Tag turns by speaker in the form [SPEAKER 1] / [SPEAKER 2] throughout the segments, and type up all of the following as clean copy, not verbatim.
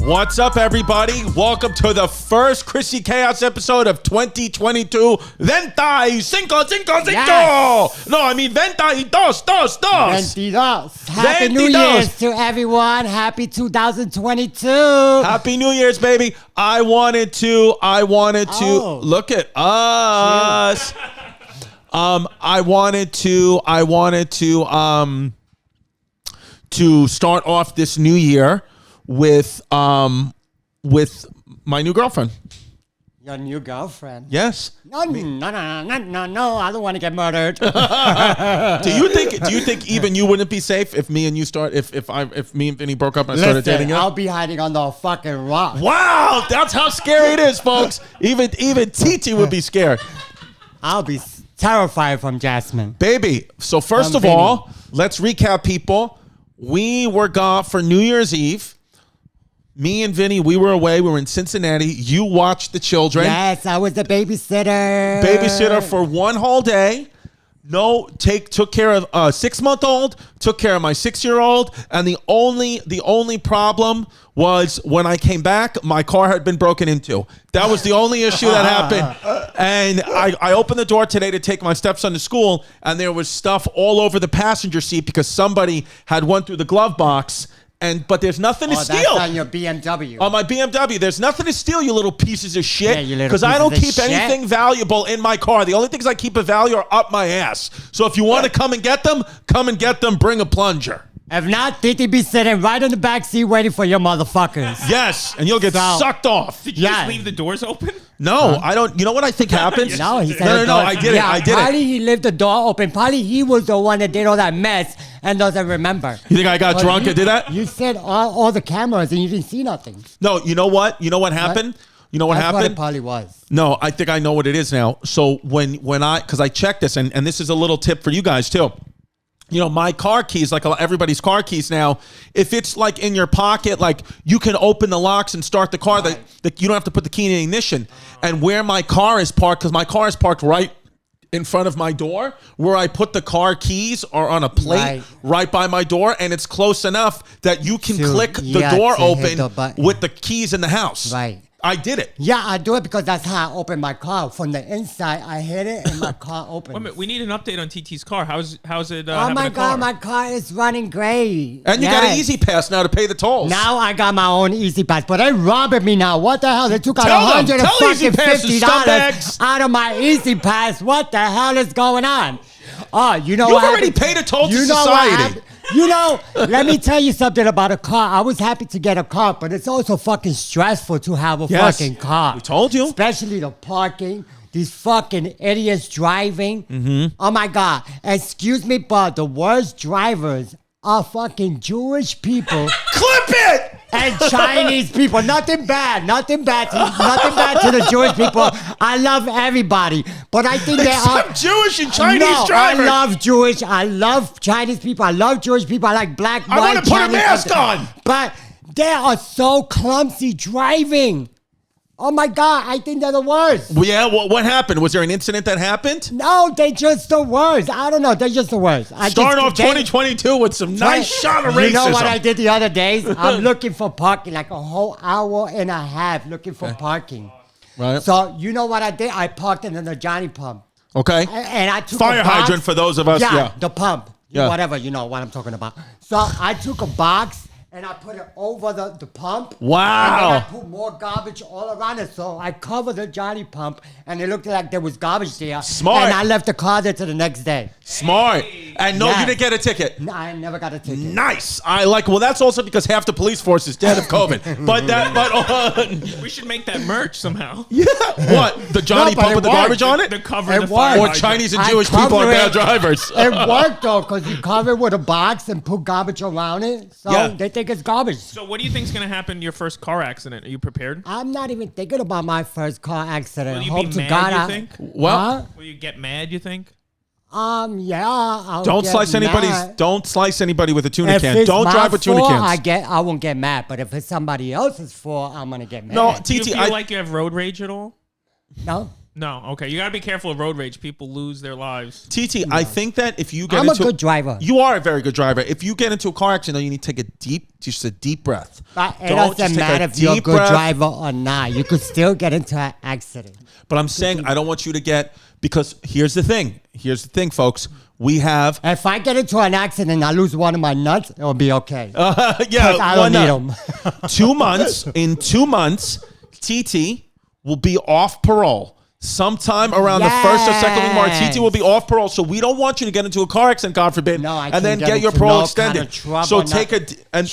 [SPEAKER 1] What's up, everybody? Welcome to the first Chrissy Chaos episode of 2022. Venta cinco.
[SPEAKER 2] Yes.
[SPEAKER 1] No, I mean venta y dos.
[SPEAKER 2] 22. Happy New Year's to everyone. Happy 2022.
[SPEAKER 1] Happy New Year's, baby. I wanted to look at us. I wanted to start off this new year with my new girlfriend.
[SPEAKER 2] Your new girlfriend?
[SPEAKER 1] Yes.
[SPEAKER 2] No. I don't want to get murdered.
[SPEAKER 1] Do you think even you wouldn't be safe if me and you start if me and Vinny broke up and I started dating you?
[SPEAKER 2] I'll be hiding on the fucking rock.
[SPEAKER 1] Wow, that's how scary it is, folks. Even Titi would be scared.
[SPEAKER 2] I'll be terrified from Jasmine.
[SPEAKER 1] Baby, so first of all, let's recap, people. We were gone for New Year's Eve. Me and Vinny, we were away. We were in Cincinnati. You watched the children.
[SPEAKER 2] Yes, I was the babysitter.
[SPEAKER 1] Babysitter for one whole day. Took care of a 6-month-old, took care of my 6-year-old, and the only problem was when I came back, my car had been broken into. That was the only issue that happened. And I opened the door today to take my stepson to school, and there was stuff all over the passenger seat because somebody had went through the glove box. But there's nothing to steal.
[SPEAKER 2] That's on your BMW.
[SPEAKER 1] On my BMW. There's nothing to steal, you little pieces of shit.
[SPEAKER 2] Yeah, you little
[SPEAKER 1] because I don't
[SPEAKER 2] pieces
[SPEAKER 1] keep
[SPEAKER 2] of
[SPEAKER 1] anything
[SPEAKER 2] shit.
[SPEAKER 1] valuable in my car. The only things I keep of value are up my ass. So if you want to come and get them, bring a plunger.
[SPEAKER 2] If not, Titi be sitting right in the back seat waiting for your motherfuckers.
[SPEAKER 1] Yes, and you'll get sucked off.
[SPEAKER 3] Did you just leave the doors open?
[SPEAKER 1] No, I don't. You know what I think happens?
[SPEAKER 2] No, he said
[SPEAKER 1] No, I did it. I did it.
[SPEAKER 2] Probably he left the door open. Probably he was the one that did all that mess and doesn't remember.
[SPEAKER 1] You think I got drunk and did that?
[SPEAKER 2] You said all the cameras and you didn't see nothing.
[SPEAKER 1] No, you know what? You know what happened? You know what
[SPEAKER 2] That's
[SPEAKER 1] happened?
[SPEAKER 2] What it probably was.
[SPEAKER 1] No, I think I know what it is now. So because I checked this, and this is a little tip for you guys too. You know, my car keys, like everybody's car keys now, if it's like in your pocket, like you can open the locks and start the car, that you don't have to put the key in the ignition. And where my car is parked, because my car is parked right in front of my door, where I put the car keys are on a plate right by my door, and it's close enough that you can click the door open with the keys in the house.
[SPEAKER 2] Right.
[SPEAKER 1] I did it.
[SPEAKER 2] Yeah, I do it because that's how I open my car. From the inside, I hit it and my car opens.
[SPEAKER 3] Wait a minute, we need an update on TT's car. How's it?
[SPEAKER 2] Oh my God, my car is running great.
[SPEAKER 1] And you got an Easy Pass now to pay the tolls.
[SPEAKER 2] Now I got my own Easy Pass, but they robbing me now. What the hell? They took out $150 out of my Easy Pass. What the hell is going on? Oh, you know what?
[SPEAKER 1] You've already paid a toll to society.
[SPEAKER 2] You know, let me tell you something about a car. I was happy to get a car, but it's also fucking stressful to have a fucking car.
[SPEAKER 1] We told you.
[SPEAKER 2] Especially the parking. These fucking idiots driving. Mm-hmm. Oh my God. Excuse me, but the worst drivers are fucking Jewish people.
[SPEAKER 1] Clip it!
[SPEAKER 2] And Chinese people. Nothing bad to the Jewish people. I love everybody. But I think they are
[SPEAKER 1] Jewish and Chinese drivers.
[SPEAKER 2] I love Jewish. I love Chinese people. I love Jewish people. I like black, white,
[SPEAKER 1] I want to put
[SPEAKER 2] Chinese
[SPEAKER 1] a mask on.
[SPEAKER 2] But they are so clumsy driving. Oh my God, I think they're the worst.
[SPEAKER 1] Well, yeah, what happened? Was there an incident that happened?
[SPEAKER 2] No, they're just the worst. I don't know. They're just the worst.
[SPEAKER 1] Starting off 2022 with some nice shot of racism.
[SPEAKER 2] You know what I did the other days? I'm looking for parking, like a whole hour and a half looking for parking.
[SPEAKER 1] Right.
[SPEAKER 2] So you know what I did? I parked in the Johnny pump.
[SPEAKER 1] Okay.
[SPEAKER 2] And I took
[SPEAKER 1] fire
[SPEAKER 2] a box.
[SPEAKER 1] hydrant for those of us. Yeah.
[SPEAKER 2] The pump.
[SPEAKER 1] Yeah.
[SPEAKER 2] Whatever, you know what I'm talking about. So I took a box and I put it over the pump.
[SPEAKER 1] Wow.
[SPEAKER 2] And then I put more garbage all around it. So I covered the Johnny pump and it looked like there was garbage there.
[SPEAKER 1] Smart.
[SPEAKER 2] And I left the car there till the next day.
[SPEAKER 1] Smart. And no, you didn't get a ticket.
[SPEAKER 2] No, I never got a ticket.
[SPEAKER 1] Nice. Well, that's also because half the police force is dead of COVID.
[SPEAKER 3] We should make that merch somehow.
[SPEAKER 1] Yeah. What? The Johnny pump with the garbage on it?
[SPEAKER 3] The cover,
[SPEAKER 2] It
[SPEAKER 3] the fire
[SPEAKER 1] Or
[SPEAKER 3] hydrant.
[SPEAKER 1] Chinese and Jewish people are bad drivers.
[SPEAKER 2] It worked though, because you cover it with a box and put garbage around it. So they think it's garbage.
[SPEAKER 3] So what do you think is going to happen in your first car accident? Are you prepared?
[SPEAKER 2] I'm not even thinking about my first car accident.
[SPEAKER 3] Will you
[SPEAKER 2] Hope
[SPEAKER 3] be
[SPEAKER 2] to
[SPEAKER 3] mad,
[SPEAKER 2] God
[SPEAKER 3] you think?
[SPEAKER 1] Well,
[SPEAKER 3] Will you get mad, you think?
[SPEAKER 2] Yeah. I'll
[SPEAKER 1] don't
[SPEAKER 2] get
[SPEAKER 1] slice
[SPEAKER 2] mad.
[SPEAKER 1] Don't slice anybody with a tuna
[SPEAKER 2] If
[SPEAKER 1] can.
[SPEAKER 2] it's
[SPEAKER 1] Don't
[SPEAKER 2] my
[SPEAKER 1] drive with tuna
[SPEAKER 2] fault,
[SPEAKER 1] cans.
[SPEAKER 2] I won't get mad. But if it's somebody else's fault, I'm gonna get mad.
[SPEAKER 1] No,
[SPEAKER 3] Do you
[SPEAKER 1] TT,
[SPEAKER 3] feel like you have road rage at all?
[SPEAKER 2] No.
[SPEAKER 3] No, okay. You gotta be careful of road rage. People lose their lives.
[SPEAKER 1] TT, I think that if you get
[SPEAKER 2] I'm
[SPEAKER 1] into
[SPEAKER 2] a good driver.
[SPEAKER 1] You are a very good driver. If you get into a car accident, though, you need to take just a deep breath.
[SPEAKER 2] But it
[SPEAKER 1] Don't just
[SPEAKER 2] doesn't
[SPEAKER 1] take
[SPEAKER 2] matter
[SPEAKER 1] a
[SPEAKER 2] if you're a
[SPEAKER 1] deep
[SPEAKER 2] good
[SPEAKER 1] breath.
[SPEAKER 2] driver or not. You could still get into an accident.
[SPEAKER 1] But I'm saying I don't want you to get, because here's the thing. Here's the thing, folks. We have
[SPEAKER 2] If I get into an accident and I lose one of my nuts, it'll be okay.
[SPEAKER 1] yeah,
[SPEAKER 2] 'Cause I don't need them.
[SPEAKER 1] 2 months. In 2 months, TT will be off parole. Sometime around the first or second week of March, TT will be off parole. So we don't want you to get into a car accident, God forbid,
[SPEAKER 2] No, I
[SPEAKER 1] and
[SPEAKER 2] can't
[SPEAKER 1] then
[SPEAKER 2] get
[SPEAKER 1] get your
[SPEAKER 2] into
[SPEAKER 1] parole
[SPEAKER 2] no
[SPEAKER 1] extended.
[SPEAKER 2] kind of trouble,
[SPEAKER 1] So take
[SPEAKER 2] nothing.
[SPEAKER 1] and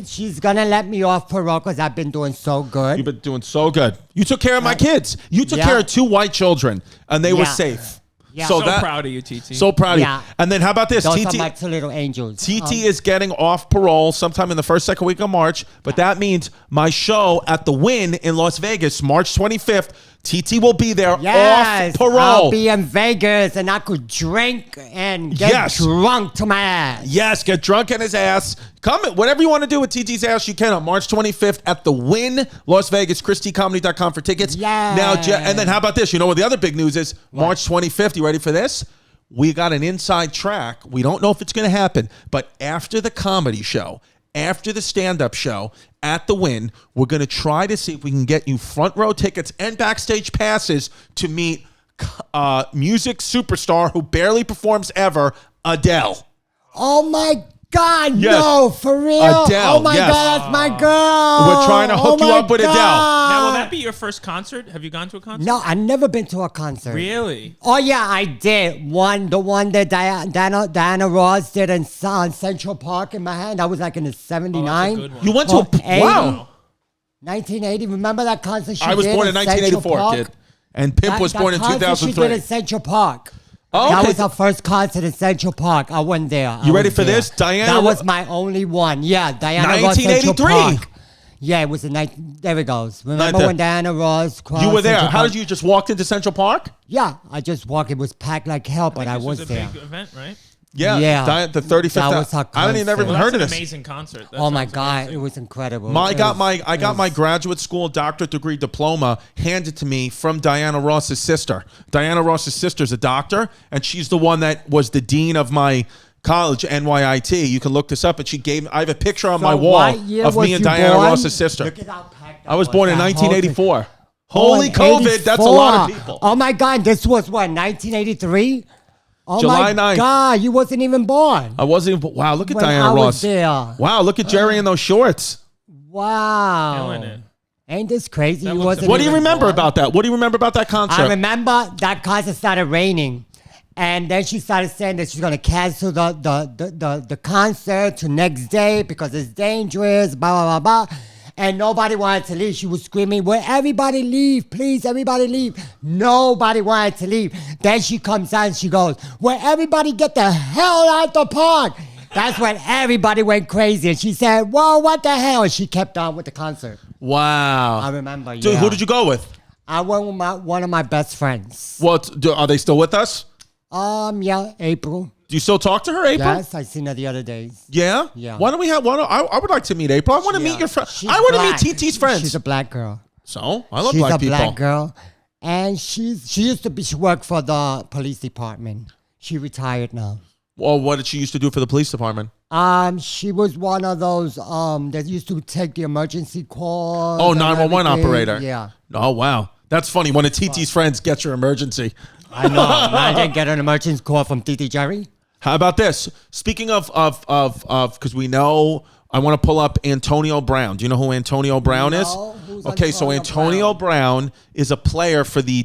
[SPEAKER 2] She's gonna let me off parole because I've been doing so good.
[SPEAKER 1] you've been doing so good. You took care of my kids. You took
[SPEAKER 2] Yeah.
[SPEAKER 1] care of 2 white children, and they were
[SPEAKER 2] Yeah.
[SPEAKER 1] safe.
[SPEAKER 2] Yeah.
[SPEAKER 3] So
[SPEAKER 1] that,
[SPEAKER 3] proud of you, TT.
[SPEAKER 1] So proud of
[SPEAKER 2] Yeah.
[SPEAKER 1] you. And then how about this?
[SPEAKER 2] Those
[SPEAKER 1] TT
[SPEAKER 2] are my 2 little angels.
[SPEAKER 1] TT is getting off parole sometime in the first, second week of March. But that means my show at the Wynn in Las Vegas, March 25th, TT will be there
[SPEAKER 2] Yes,
[SPEAKER 1] off parole.
[SPEAKER 2] I'll be in Vegas and I could drink and get
[SPEAKER 1] Yes.
[SPEAKER 2] drunk to my ass.
[SPEAKER 1] Yes, get drunk in his ass. Come, whatever you want to do with TT's ass, you can on March 25th at the Wynn, Las Vegas, ChristyComedy.com for tickets.
[SPEAKER 2] Yeah.
[SPEAKER 1] Now, and then how about this? You know what the other big news is? March 25th, you ready for this? We got an inside track. We don't know if it's going to happen, but after the comedy show, after the stand-up show at the Wynn, we're going to try to see if we can get you front row tickets and backstage passes to meet music superstar who barely performs ever, Adele.
[SPEAKER 2] Oh my God,
[SPEAKER 1] Yes.
[SPEAKER 2] no, for real?
[SPEAKER 1] Adele,
[SPEAKER 2] oh my
[SPEAKER 1] yes.
[SPEAKER 2] God, that's my girl.
[SPEAKER 1] We're trying to hook
[SPEAKER 2] Oh
[SPEAKER 1] you
[SPEAKER 2] my
[SPEAKER 1] up with Adele.
[SPEAKER 3] Now, will
[SPEAKER 2] God.
[SPEAKER 3] that be your first concert? Have you gone to a concert?
[SPEAKER 2] No, I've never been to a concert.
[SPEAKER 3] Really?
[SPEAKER 2] Oh yeah, I did. The one that Diana Ross did in Central Park in Manhattan. That was like in the 79.
[SPEAKER 3] good one.
[SPEAKER 1] You went to
[SPEAKER 2] Oh, 80?
[SPEAKER 1] wow.
[SPEAKER 2] 1980. Remember that concert she
[SPEAKER 1] I was
[SPEAKER 2] did
[SPEAKER 1] born in
[SPEAKER 2] Central
[SPEAKER 1] 1984,
[SPEAKER 2] Park?
[SPEAKER 1] kid. And Pimp was born in
[SPEAKER 2] That concert she did
[SPEAKER 1] 2003.
[SPEAKER 2] in Central Park.
[SPEAKER 1] Oh,
[SPEAKER 2] That
[SPEAKER 1] okay.
[SPEAKER 2] was her first concert in Central Park. I went there.
[SPEAKER 1] You ready for this? Diana
[SPEAKER 2] That
[SPEAKER 1] Ro-
[SPEAKER 2] was my only one. Yeah, Diana Ross Central
[SPEAKER 1] 1983.
[SPEAKER 2] Park. Yeah, it was there it goes. Remember
[SPEAKER 1] Right
[SPEAKER 2] when Diana Ross crossed
[SPEAKER 1] You were there.
[SPEAKER 2] Central
[SPEAKER 1] How
[SPEAKER 2] Park?
[SPEAKER 1] did you just walk into Central Park?
[SPEAKER 2] Yeah, I just walked. It was packed like hell, but I
[SPEAKER 3] This
[SPEAKER 2] was
[SPEAKER 3] a
[SPEAKER 2] there.
[SPEAKER 3] big event, right?
[SPEAKER 2] Yeah.
[SPEAKER 1] The 35th.
[SPEAKER 2] That was her
[SPEAKER 1] I didn't never even
[SPEAKER 2] concert.
[SPEAKER 1] heard of
[SPEAKER 3] That's an
[SPEAKER 1] this.
[SPEAKER 3] amazing concert. That
[SPEAKER 2] Oh my
[SPEAKER 3] sounds
[SPEAKER 2] God,
[SPEAKER 3] amazing.
[SPEAKER 2] it was incredible.
[SPEAKER 1] I
[SPEAKER 2] It
[SPEAKER 1] got
[SPEAKER 2] was-
[SPEAKER 1] my graduate school doctorate degree diploma handed to me from Diana Ross's sister. Diana Ross's sister's a doctor, and she's the one that was the dean of my college, NYIT. You can look this up, and I have a picture on my
[SPEAKER 2] So
[SPEAKER 1] wall
[SPEAKER 2] what year
[SPEAKER 1] of
[SPEAKER 2] was
[SPEAKER 1] me and
[SPEAKER 2] you
[SPEAKER 1] Diana
[SPEAKER 2] born?
[SPEAKER 1] Ross's sister.
[SPEAKER 2] Look at how packed that
[SPEAKER 1] I was born in
[SPEAKER 2] that whole thing.
[SPEAKER 1] 1984.
[SPEAKER 2] Oh,
[SPEAKER 1] Holy
[SPEAKER 2] in
[SPEAKER 1] COVID, that's a lot of
[SPEAKER 2] 84.
[SPEAKER 1] people.
[SPEAKER 2] Oh my God, this was what, 1983? Oh
[SPEAKER 1] July
[SPEAKER 2] my
[SPEAKER 1] 9th.
[SPEAKER 2] God, you wasn't even born.
[SPEAKER 1] I wasn't even. Wow, look at
[SPEAKER 2] When
[SPEAKER 1] Diana
[SPEAKER 2] I was
[SPEAKER 1] Ross.
[SPEAKER 2] there.
[SPEAKER 1] Wow, look at Jerry in those shorts.
[SPEAKER 2] Wow.
[SPEAKER 3] Killing it.
[SPEAKER 2] Ain't this crazy?
[SPEAKER 3] That
[SPEAKER 2] You
[SPEAKER 3] looks
[SPEAKER 2] wasn't
[SPEAKER 1] What do you
[SPEAKER 2] even
[SPEAKER 1] remember
[SPEAKER 2] born?
[SPEAKER 1] about that? What do you remember about that
[SPEAKER 2] I
[SPEAKER 1] concert?
[SPEAKER 2] remember that concert started raining. And then she started saying that she's gonna cancel the concert to next day because it's dangerous, blah blah blah blah. And nobody wanted to leave. She was screaming, "Will everybody leave? Please, everybody leave." Nobody wanted to leave. Then she comes out and she goes, "Will everybody get the hell out the park?" That's when everybody went crazy. And she said, "Whoa, what the hell?" And she kept on with the concert.
[SPEAKER 1] Wow.
[SPEAKER 2] I remember.
[SPEAKER 1] Dude,
[SPEAKER 2] yeah.
[SPEAKER 1] who did you go with?
[SPEAKER 2] I went with one of my best friends.
[SPEAKER 1] Are they still with us?
[SPEAKER 2] Yeah, April.
[SPEAKER 1] Do you still talk to her, April?
[SPEAKER 2] Yes, I seen her the other days.
[SPEAKER 1] Yeah?
[SPEAKER 2] Yeah.
[SPEAKER 1] Why don't we have one? I would like to meet April. I want to meet your friend.
[SPEAKER 2] She's
[SPEAKER 1] I want to
[SPEAKER 2] black.
[SPEAKER 1] meet TT's friends.
[SPEAKER 2] She's a black girl.
[SPEAKER 1] So, I love
[SPEAKER 2] She's
[SPEAKER 1] black
[SPEAKER 2] a
[SPEAKER 1] people.
[SPEAKER 2] black girl. And she used to she worked for the police department. She retired now.
[SPEAKER 1] Well, what did she used to do for the police department?
[SPEAKER 2] She was one of those that used to take the emergency calls.
[SPEAKER 1] Oh,
[SPEAKER 2] and
[SPEAKER 1] 911
[SPEAKER 2] everything.
[SPEAKER 1] operator.
[SPEAKER 2] Yeah.
[SPEAKER 1] Oh, wow. That's funny. One of TT's friends gets your emergency.
[SPEAKER 2] I know. I didn't get an emergency call from Titi Jerry.
[SPEAKER 1] How about this? Speaking of, because we know, I want to pull up Antonio Brown. Do you know who Antonio Brown is?
[SPEAKER 2] No, who's
[SPEAKER 1] Okay, so
[SPEAKER 2] Antonio
[SPEAKER 1] Antonio Brown was a player for the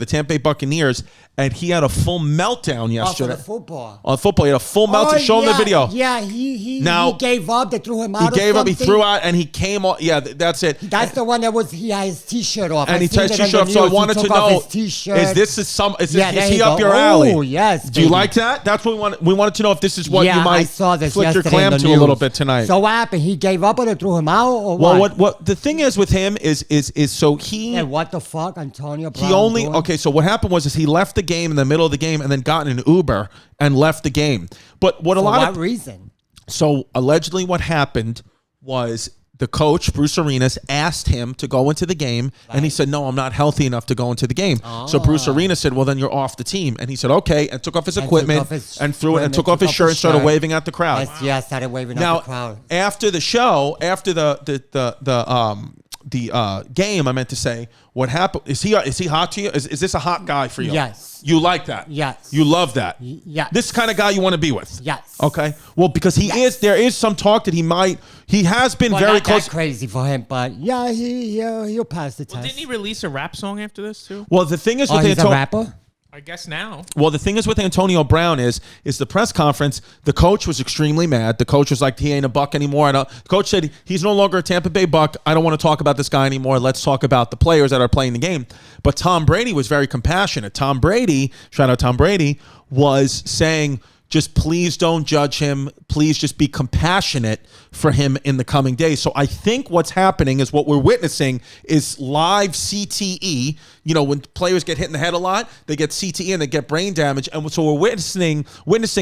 [SPEAKER 1] Tampa Bay Buccaneers, and he had a full meltdown
[SPEAKER 2] Oh, for
[SPEAKER 1] yesterday.
[SPEAKER 2] the football.
[SPEAKER 1] On football, he had a full meltdown. Show him the video.
[SPEAKER 2] Yeah, he
[SPEAKER 1] Now-
[SPEAKER 2] gave up. They threw him out.
[SPEAKER 1] He
[SPEAKER 2] or
[SPEAKER 1] gave up. He
[SPEAKER 2] something.
[SPEAKER 1] threw out, and he came off. Yeah, that's it.
[SPEAKER 2] That's the one that he had his T-shirt off.
[SPEAKER 1] And
[SPEAKER 2] I
[SPEAKER 1] he
[SPEAKER 2] seen
[SPEAKER 1] takes
[SPEAKER 2] it
[SPEAKER 1] his
[SPEAKER 2] on
[SPEAKER 1] shirt
[SPEAKER 2] the
[SPEAKER 1] off. So I
[SPEAKER 2] news. He
[SPEAKER 1] wanted to
[SPEAKER 2] took off
[SPEAKER 1] know:
[SPEAKER 2] his T-shirt.
[SPEAKER 1] is
[SPEAKER 2] Yeah, there
[SPEAKER 1] he
[SPEAKER 2] you
[SPEAKER 1] up
[SPEAKER 2] go.
[SPEAKER 1] your alley?
[SPEAKER 2] Oh, yes,
[SPEAKER 1] Do you
[SPEAKER 2] baby.
[SPEAKER 1] like that? That's what we want. We wanted to know if this is what
[SPEAKER 2] yeah,
[SPEAKER 1] you might
[SPEAKER 2] I saw this
[SPEAKER 1] flick your
[SPEAKER 2] yesterday in
[SPEAKER 1] clam
[SPEAKER 2] the
[SPEAKER 1] to a
[SPEAKER 2] news.
[SPEAKER 1] little bit tonight.
[SPEAKER 2] So what happened? He gave up or they threw him out or
[SPEAKER 1] well,
[SPEAKER 2] what?
[SPEAKER 1] what the thing is with him is so he.
[SPEAKER 2] And what the fuck, Antonio Brown
[SPEAKER 1] He only
[SPEAKER 2] doing?
[SPEAKER 1] okay. So what happened was he left the game in the middle of the game and then got in an Uber and left the game. But what a
[SPEAKER 2] For
[SPEAKER 1] lot
[SPEAKER 2] what
[SPEAKER 1] of
[SPEAKER 2] reason?
[SPEAKER 1] so allegedly what happened was the coach, Bruce Arenas, asked him to go into the game, and he said, no, I'm not healthy enough to go into the game. So Bruce Arenas said, well, then you're off the team. And he said, okay, and took off his equipment and threw it and took off his shirt and started waving at the crowd.
[SPEAKER 2] Yeah, started waving at the crowd.
[SPEAKER 1] After the show, after the game, I meant to say, what happened? Is he hot to you? Is this a hot guy for you?
[SPEAKER 2] Yes.
[SPEAKER 1] You like that?
[SPEAKER 2] Yes.
[SPEAKER 1] You love that?
[SPEAKER 2] Yes.
[SPEAKER 1] This kind of guy you want to be with?
[SPEAKER 2] Yes.
[SPEAKER 1] Okay. Well, because there is some talk that he has been very
[SPEAKER 2] not
[SPEAKER 1] close.
[SPEAKER 2] That crazy for him, but yeah, he'll pass the test.
[SPEAKER 3] Didn't he release a rap song after this too?
[SPEAKER 1] Well, the thing is with
[SPEAKER 2] he's a rapper?
[SPEAKER 3] I guess now.
[SPEAKER 1] Well, the thing is with Antonio Brown is the press conference, the coach was extremely mad. The coach was like, he ain't a Buck anymore. And the coach said, he's no longer a Tampa Bay Buck. I don't want to talk about this guy anymore. Let's talk about the players that are playing the game. But Tom Brady was very compassionate. Tom Brady, shout out Tom Brady, was saying, just please don't judge him. Please just be compassionate for him in the coming days. So I think what's happening is what we're witnessing is live CTE. You know, when players get hit in the head a lot, they get CTE and they get brain damage. And so we're witnessing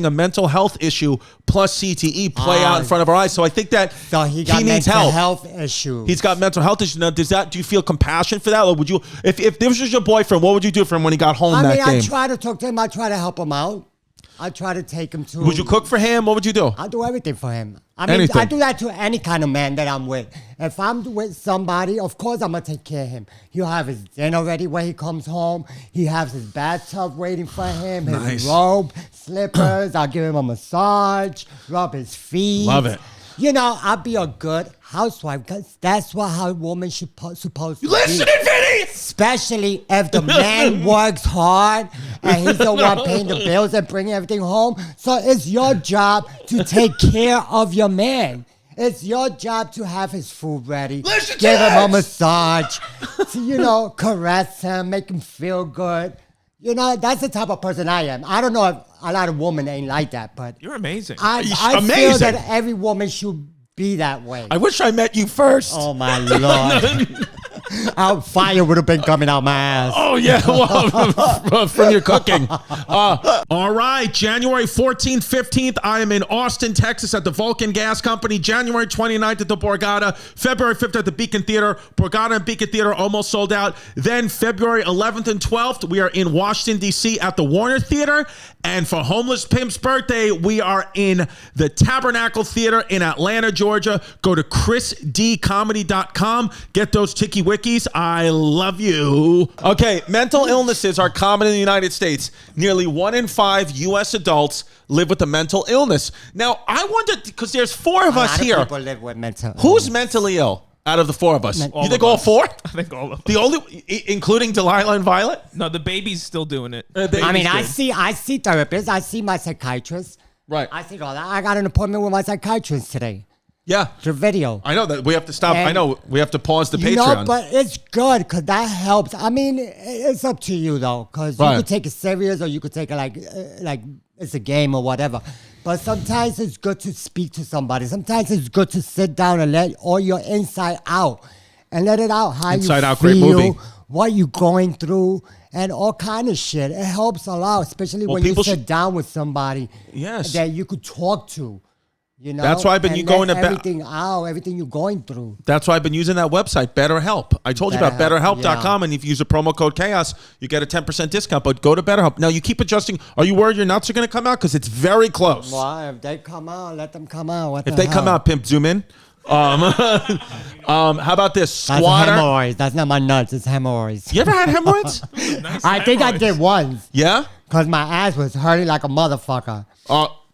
[SPEAKER 1] a mental health issue plus CTE play out in front of our eyes. So I think that
[SPEAKER 2] he needs help. Health issue.
[SPEAKER 1] He's got mental health issues. Now, do you feel compassion for that? Or would you, if this was your boyfriend, what would you do for him when he got home that game?
[SPEAKER 2] I try to talk to him. I try to help him out. I try to take him to.
[SPEAKER 1] Would you cook for him? What would you do?
[SPEAKER 2] I do everything for him. I mean, I do that to any kind of man that I'm with. If I'm with somebody, of course I'm gonna take care of him. He'll have his dinner ready when he comes home. He has his bathtub waiting for him. His robe, slippers. I'll give him a massage, rub his feet.
[SPEAKER 1] Love it.
[SPEAKER 2] You know, I'll be a good housewife because that's how a woman supposed to be.
[SPEAKER 1] Listen, Vinny!
[SPEAKER 2] Especially if the man works hard and he's the one paying the bills and bringing everything home. So it's your job to take care of your man. It's your job to have his food ready, give him a massage, to, caress him, make him feel good. You know, that's the type of person I am. I don't know if a lot of women ain't like that, but
[SPEAKER 3] you're amazing.
[SPEAKER 2] I feel that every woman should be that way.
[SPEAKER 1] I wish I met you first.
[SPEAKER 2] Oh, my Lord. Fire would have been coming out my ass.
[SPEAKER 1] Oh, yeah. Well, from your cooking. All right. January 14th, 15th, I am in Austin, Texas at the Vulcan Gas Company. January 29th at the Borgata. February 5th at the Beacon Theater. Borgata and Beacon Theater almost sold out. Then February 11th and 12th, we are in Washington, D.C. at the Warner Theater. And for Homeless Pimp's birthday, we are in the Tabernacle Theater in Atlanta, Georgia. Go to chrisdcomedy.com. Get those Tiki Wikis. I love you. Okay, mental illnesses are common in the United States. Nearly 1 in 5 U.S. adults live with a mental illness. Now, I wonder, because there's 4 of us here.
[SPEAKER 2] People live with mental illness.
[SPEAKER 1] Who's mentally ill out of the 4 of us? You think all 4?
[SPEAKER 3] I think all of us.
[SPEAKER 1] The only, including Delilah and Violet?
[SPEAKER 3] No, the baby's still doing it.
[SPEAKER 2] I mean, I see therapists. I see my psychiatrist.
[SPEAKER 1] Right.
[SPEAKER 2] I see all that. I got an appointment with my psychiatrist today.
[SPEAKER 1] Yeah.
[SPEAKER 2] The video.
[SPEAKER 1] I know that we have to stop.
[SPEAKER 2] And
[SPEAKER 1] I know we have to pause the Patreon.
[SPEAKER 2] You know, but it's good because that helps. I mean, it's up to you though, because you could take it serious or you could take it like it's a game or whatever. But sometimes it's good to speak to somebody. Sometimes it's good to sit down and let all your inside out and let it out. How
[SPEAKER 1] Inside
[SPEAKER 2] you
[SPEAKER 1] Out,
[SPEAKER 2] feel,
[SPEAKER 1] great movie.
[SPEAKER 2] what you going through, and all kind of shit. It helps a lot, especially when you sit down with somebody that you could talk to. You know,
[SPEAKER 1] that's why I've been going to
[SPEAKER 2] everything out, everything you're going through.
[SPEAKER 1] That's why I've been using that website, BetterHelp. I told you about BetterHelp.com, and if you use a promo code Chaos, you get a 10% discount. But go to BetterHelp. Now you keep adjusting. Are you worried your nuts are going to come out? Because it's very close.
[SPEAKER 2] Well, if they come out, let them come out.
[SPEAKER 1] If they come out, pimp, zoom in. How about this? Squatter.
[SPEAKER 2] That's hemorrhoids. That's not my nuts. It's hemorrhoids.
[SPEAKER 1] You ever had hemorrhoids?
[SPEAKER 2] I think I did once.
[SPEAKER 1] Yeah.
[SPEAKER 2] Because my ass was hurting like a motherfucker.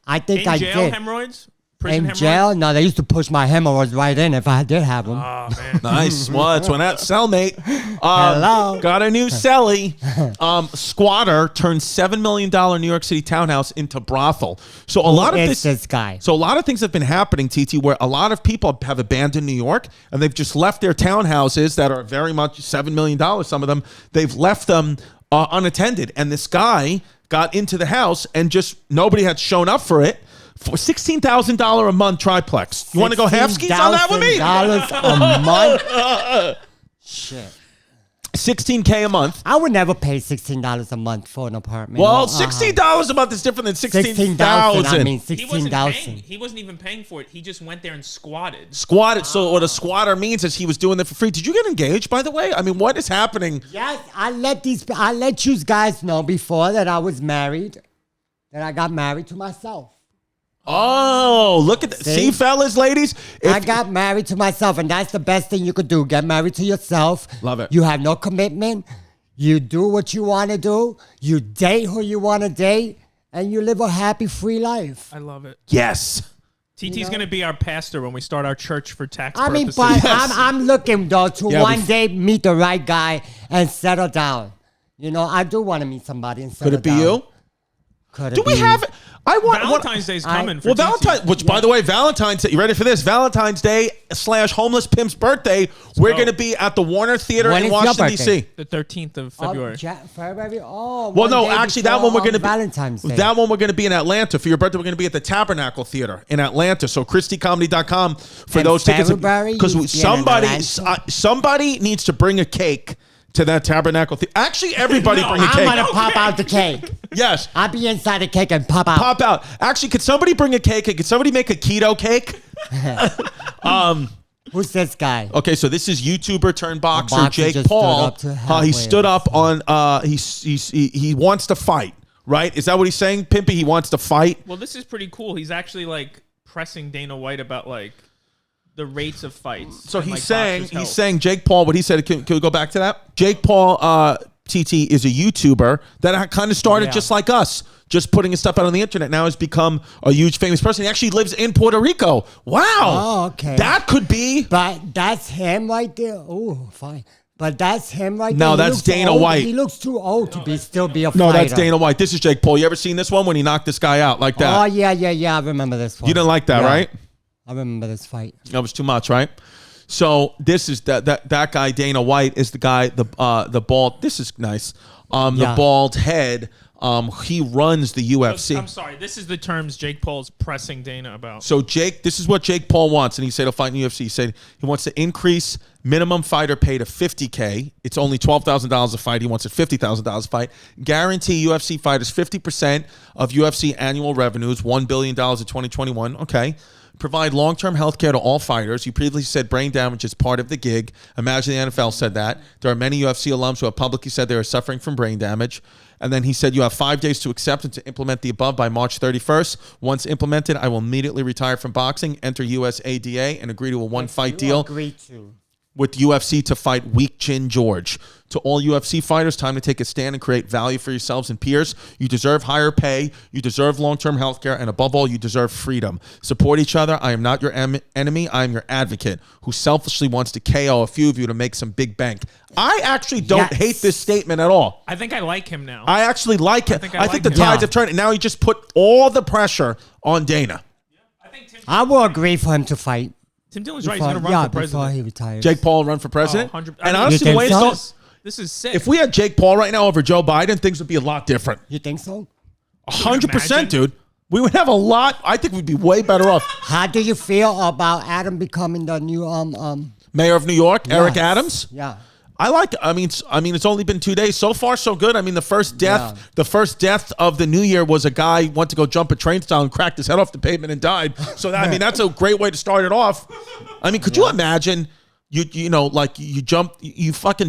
[SPEAKER 2] I think I did.
[SPEAKER 3] Hemorrhoids?
[SPEAKER 2] In jail? No, they used to push my hemorrhoids right in if I did have them.
[SPEAKER 3] Oh, man.
[SPEAKER 1] Nice. Well, that's when that cellmate.
[SPEAKER 2] Hello.
[SPEAKER 1] Got a new celly. Squatter turned $7 million New York City townhouse into brothel. So a lot of
[SPEAKER 2] this guy.
[SPEAKER 1] So a lot of things have been happening, TT, where a lot of people have abandoned New York and they've just left their townhouses that are very much $7 million. Some of them, they've left them unattended. And this guy got into the house and just nobody had shown up for it. For $16,000 a month triplex. You want to go half skis on that with me?
[SPEAKER 2] $16,000 a month? Shit.
[SPEAKER 1] $16K a month.
[SPEAKER 2] I would never pay $16 a month for an apartment.
[SPEAKER 1] Well, $16 a month is different than $16,000.
[SPEAKER 2] I mean,
[SPEAKER 3] He wasn't paying.
[SPEAKER 2] $16,000.
[SPEAKER 3] He wasn't even paying for it. He just went there and squatted.
[SPEAKER 1] Squatted. So what a squatter means is he was doing it for free. Did you get engaged, by the way? I mean, what is happening?
[SPEAKER 2] Yes, I let you guys know before that I was married, that I got married to myself.
[SPEAKER 1] Oh, look at that. See, fellas, ladies?
[SPEAKER 2] I got married to myself, and that's the best thing you could do. Get married to yourself.
[SPEAKER 1] Love it.
[SPEAKER 2] You have no commitment. You do what you want to do. You date who you want to date, and you live a happy, free life.
[SPEAKER 3] I love it.
[SPEAKER 1] Yes.
[SPEAKER 3] TT's going to be our pastor when we start our church for tax
[SPEAKER 2] I mean,
[SPEAKER 3] purposes.
[SPEAKER 2] but
[SPEAKER 1] Yes.
[SPEAKER 2] I'm looking, though, to
[SPEAKER 1] Yeah,
[SPEAKER 2] one day meet the right guy and settle down. You know, I do want to meet somebody and settle
[SPEAKER 1] Could it be
[SPEAKER 2] down.
[SPEAKER 1] you?
[SPEAKER 2] Could it
[SPEAKER 1] Do we
[SPEAKER 2] be
[SPEAKER 1] have it? I want
[SPEAKER 3] Valentine's Day's coming for
[SPEAKER 1] Well,
[SPEAKER 3] TT.
[SPEAKER 1] Valentine, which by the way, Valentine's Day, you ready for this? Valentine's Day / homeless pimp's birthday. We're
[SPEAKER 3] go.
[SPEAKER 1] going to be at the Warner Theater
[SPEAKER 2] When
[SPEAKER 1] in
[SPEAKER 2] is your
[SPEAKER 1] Washington,
[SPEAKER 2] birthday?
[SPEAKER 1] D.C.
[SPEAKER 3] The 13th of February.
[SPEAKER 2] February? Oh,
[SPEAKER 1] Well,
[SPEAKER 2] one
[SPEAKER 1] no,
[SPEAKER 2] day
[SPEAKER 1] actually, that
[SPEAKER 2] before,
[SPEAKER 1] one we're going to be
[SPEAKER 2] Valentine's Day.
[SPEAKER 1] That one we're going to be in Atlanta for your birthday. We're going to be at the Tabernacle Theater in Atlanta. So ChristyComedy.com for
[SPEAKER 2] And
[SPEAKER 1] those tickets.
[SPEAKER 2] February,
[SPEAKER 1] Because
[SPEAKER 2] you'll be in
[SPEAKER 1] somebody needs to bring a cake to that Tabernacle Theater. Actually, everybody bring a
[SPEAKER 2] I'm
[SPEAKER 1] cake.
[SPEAKER 2] gonna pop out the cake.
[SPEAKER 1] Yes.
[SPEAKER 2] I'll be inside the cake and pop out.
[SPEAKER 1] Pop out. Actually, could somebody bring a cake? Could somebody make a keto cake?
[SPEAKER 2] Who's this guy?
[SPEAKER 1] Okay, so this is YouTuber turned boxer
[SPEAKER 2] boxer
[SPEAKER 1] Jake
[SPEAKER 2] just
[SPEAKER 1] Paul.
[SPEAKER 2] stood up to
[SPEAKER 1] He
[SPEAKER 2] halfway.
[SPEAKER 1] stood up on. He wants to fight. Right? Is that what he's saying, Pimpy? He wants to fight.
[SPEAKER 3] Well, this is pretty cool. He's actually like pressing Dana White about like the rates of fights.
[SPEAKER 1] So
[SPEAKER 3] and,
[SPEAKER 1] he's
[SPEAKER 3] like,
[SPEAKER 1] saying
[SPEAKER 3] boxers' health.
[SPEAKER 1] Jake Paul. What he said. Can we go back to that? Jake Paul TT is a YouTuber that kind of started
[SPEAKER 2] Yeah.
[SPEAKER 1] just like us, just putting his stuff out on the internet. Now has become a huge famous person. He actually lives in Puerto Rico. Wow.
[SPEAKER 2] Oh, okay.
[SPEAKER 1] That could be.
[SPEAKER 2] But that's him right there. Oh, fine. But that's him right
[SPEAKER 1] No,
[SPEAKER 2] there. He
[SPEAKER 1] that's
[SPEAKER 2] looks
[SPEAKER 1] Dana
[SPEAKER 2] old.
[SPEAKER 1] White.
[SPEAKER 2] He looks too old to still be a
[SPEAKER 1] No,
[SPEAKER 2] fighter.
[SPEAKER 1] that's Dana White. This is Jake Paul. You ever seen this one when he knocked this guy out like that?
[SPEAKER 2] Oh, yeah. I remember this one.
[SPEAKER 1] You didn't like that,
[SPEAKER 2] Yeah.
[SPEAKER 1] right?
[SPEAKER 2] I remember this fight.
[SPEAKER 1] That was too much, right? So this is that guy Dana White is the guy the bald. This is nice. The
[SPEAKER 2] Yeah.
[SPEAKER 1] bald head. He runs the UFC.
[SPEAKER 3] I'm sorry. This is the terms Jake Paul's pressing Dana about.
[SPEAKER 1] So this is what Jake Paul wants, and he said he'll fight in the UFC. He said he wants to increase minimum fighter pay to $50K. It's only $12,000 a fight. He wants a $50,000 fight. Guarantee UFC fighters 50% of UFC annual revenues, $1 billion in 2021. Okay. Provide long-term health care to all fighters. You previously said brain damage is part of the gig. Imagine the NFL said that. There are many UFC alums who have publicly said they are suffering from brain damage. And then he said, you have 5 days to accept and to implement the above by March 31st. Once implemented, I will immediately retire from boxing, enter USADA, and agree to a one-fight deal
[SPEAKER 2] Agree to.
[SPEAKER 1] with UFC to fight Weak Chin George. To all UFC fighters, time to take a stand and create value for yourselves and peers. You deserve higher pay. You deserve long-term health care. And above all, you deserve freedom. Support each other. I am not your enemy. I am your advocate who selfishly wants to KO a few of you to make some big bank. I actually don't
[SPEAKER 2] Yes.
[SPEAKER 1] hate this statement at all.
[SPEAKER 3] I think I like him now.
[SPEAKER 1] I actually like it.
[SPEAKER 3] think
[SPEAKER 1] I
[SPEAKER 3] I
[SPEAKER 1] think
[SPEAKER 3] like
[SPEAKER 1] the
[SPEAKER 3] him.
[SPEAKER 1] tides
[SPEAKER 2] Yeah.
[SPEAKER 1] have turned, and now he just put all the pressure on Dana.
[SPEAKER 3] I think
[SPEAKER 2] I will agree for him to fight.
[SPEAKER 3] Tim Dillon's right. He's going to run for
[SPEAKER 2] before
[SPEAKER 3] president.
[SPEAKER 2] he retires.
[SPEAKER 1] Jake Paul run for president.
[SPEAKER 3] 100
[SPEAKER 1] And
[SPEAKER 3] I mean,
[SPEAKER 1] honestly,
[SPEAKER 2] You
[SPEAKER 1] Wayne,
[SPEAKER 2] think so?
[SPEAKER 3] This is sick.
[SPEAKER 1] if we had Jake Paul right now over Joe Biden, things would be a lot different.
[SPEAKER 2] You think so?
[SPEAKER 1] 100%,
[SPEAKER 3] imagine?
[SPEAKER 1] dude. We would have a lot. I think we'd be way better off.
[SPEAKER 2] How do you feel about Adam becoming the new
[SPEAKER 1] Mayor of New York, Eric
[SPEAKER 2] yes.
[SPEAKER 1] Adams.
[SPEAKER 2] Yeah.
[SPEAKER 1] I like. I mean, it's only been 2 days so far, so good. I mean, the first death of the new year was a guy who went to go jump a train style and cracked his head off the pavement and died. So that, I mean, that's a great way to start it off. I mean, could you imagine? You fucking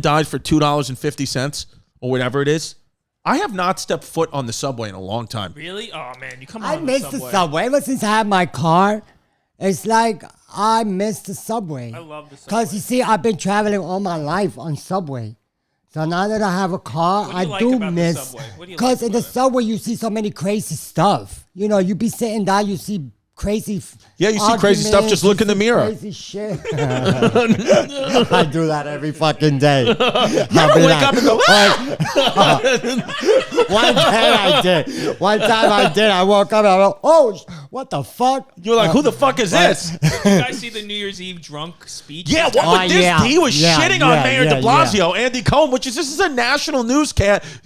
[SPEAKER 1] died for $2.50 or whatever it is. I have not stepped foot on the subway in a long time.
[SPEAKER 3] Really? Oh man, you come on.
[SPEAKER 2] I miss the subway. Ever since I had my car, it's like I miss the subway.
[SPEAKER 3] I love the subway.
[SPEAKER 2] Because you see, I've been traveling all my life on subway. So now that I have a car,
[SPEAKER 3] What do
[SPEAKER 2] I
[SPEAKER 3] you like
[SPEAKER 2] do
[SPEAKER 3] about the
[SPEAKER 2] miss.
[SPEAKER 3] subway? What do you
[SPEAKER 2] Because
[SPEAKER 3] like
[SPEAKER 2] in the
[SPEAKER 3] about it?
[SPEAKER 2] subway, you see so many crazy stuff. You know, you be sitting down, you see crazy.
[SPEAKER 1] Yeah, you see crazy stuff, just look in the mirror.
[SPEAKER 2] Crazy shit. I do that every fucking day.
[SPEAKER 1] You ever wake up and go,
[SPEAKER 2] One day I did. One time I did. I woke up and I went, oh, what the fuck?
[SPEAKER 1] you're like, who the fuck is this?
[SPEAKER 3] Did you guys see the New Year's Eve drunk speech?
[SPEAKER 1] Yeah, what
[SPEAKER 2] Oh,
[SPEAKER 1] was this?
[SPEAKER 2] yeah.
[SPEAKER 1] He was
[SPEAKER 2] Yeah,
[SPEAKER 1] shitting
[SPEAKER 2] yeah,
[SPEAKER 1] on Mayor
[SPEAKER 2] yeah,
[SPEAKER 1] de Blasio, Andy Cohen, this is a national news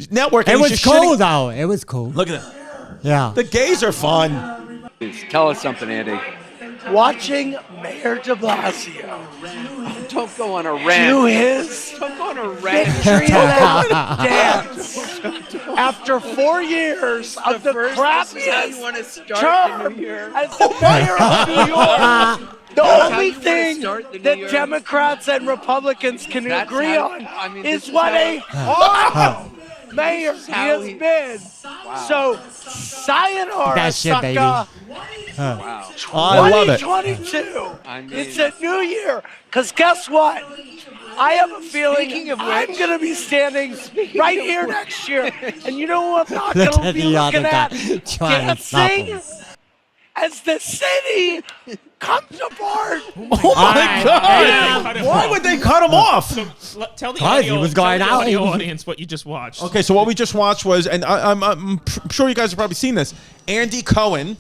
[SPEAKER 1] network. and
[SPEAKER 2] It
[SPEAKER 1] he's
[SPEAKER 2] was
[SPEAKER 1] just
[SPEAKER 2] cool,
[SPEAKER 1] shitting-
[SPEAKER 2] though. It was cool.
[SPEAKER 1] Look at that.
[SPEAKER 2] Yeah.
[SPEAKER 1] The gays are fun.
[SPEAKER 4] Tell us something, Andy.
[SPEAKER 5] Watching Mayor de Blasio
[SPEAKER 4] Don't go on a rant.
[SPEAKER 5] Do his
[SPEAKER 4] Don't go on a rant.
[SPEAKER 5] victory lap dance after 4 years of the
[SPEAKER 4] This is how you
[SPEAKER 5] crappiest
[SPEAKER 4] want to start the
[SPEAKER 5] term
[SPEAKER 4] new year.
[SPEAKER 5] as the mayor of New York. The
[SPEAKER 4] how
[SPEAKER 5] only
[SPEAKER 4] you wanna
[SPEAKER 5] thing
[SPEAKER 4] start the new
[SPEAKER 5] that
[SPEAKER 4] year.
[SPEAKER 5] Democrats and Republicans can
[SPEAKER 4] That's
[SPEAKER 5] agree
[SPEAKER 4] how-
[SPEAKER 5] on
[SPEAKER 4] I mean, this
[SPEAKER 5] is
[SPEAKER 4] is
[SPEAKER 5] what
[SPEAKER 4] how-
[SPEAKER 5] a horrible mayor he
[SPEAKER 4] how
[SPEAKER 5] has
[SPEAKER 4] he-
[SPEAKER 5] been. So, sayonara,
[SPEAKER 2] That shit, baby.
[SPEAKER 5] sucker.
[SPEAKER 4] Wow.
[SPEAKER 1] I love it.
[SPEAKER 5] 2022.
[SPEAKER 4] I mean-
[SPEAKER 5] It's a new year. Because guess what? I have a feeling
[SPEAKER 4] Speaking of
[SPEAKER 5] I'm
[SPEAKER 4] which-
[SPEAKER 5] going to be standing right here next year. And you know who I'm not going
[SPEAKER 2] Look
[SPEAKER 5] to
[SPEAKER 2] at
[SPEAKER 5] be
[SPEAKER 2] the other
[SPEAKER 5] looking
[SPEAKER 2] guy
[SPEAKER 5] at?
[SPEAKER 2] trying to stop
[SPEAKER 5] Dancing
[SPEAKER 2] him.
[SPEAKER 5] as the city comes apart.
[SPEAKER 1] Oh my God!
[SPEAKER 3] Cut him
[SPEAKER 1] Why
[SPEAKER 3] off.
[SPEAKER 1] would they cut him off?
[SPEAKER 3] Tell the
[SPEAKER 2] Cause he
[SPEAKER 3] audio,
[SPEAKER 2] was going
[SPEAKER 3] tell the
[SPEAKER 2] out.
[SPEAKER 3] audio audience what you just watched.
[SPEAKER 1] Okay, so what we just watched was, and I'm sure you guys have probably seen this, Andy Cohen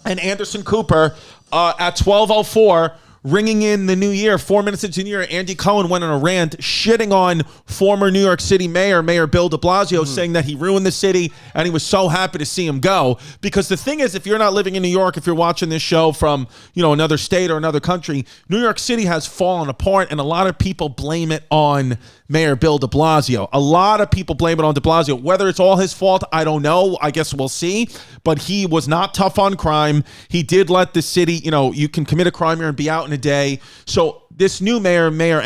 [SPEAKER 1] and Anderson Cooper at 12:04 ringing in the new year. 4 minutes into the new year, Andy Cohen went on a rant shitting on former New York City Mayor Bill de Blasio, saying that he ruined the city and he was so happy to see him go. Because the thing is, if you're not living in New York, if you're watching this show from, another state or another country, New York City has fallen apart, and a lot of people blame it on Mayor Bill de Blasio. A lot of people blame it on de Blasio. Whether it's all his fault, I don't know. I guess we'll see. But he was not tough on crime. He did let the city, you can commit a crime here and be out in a day. So this new mayor, Eric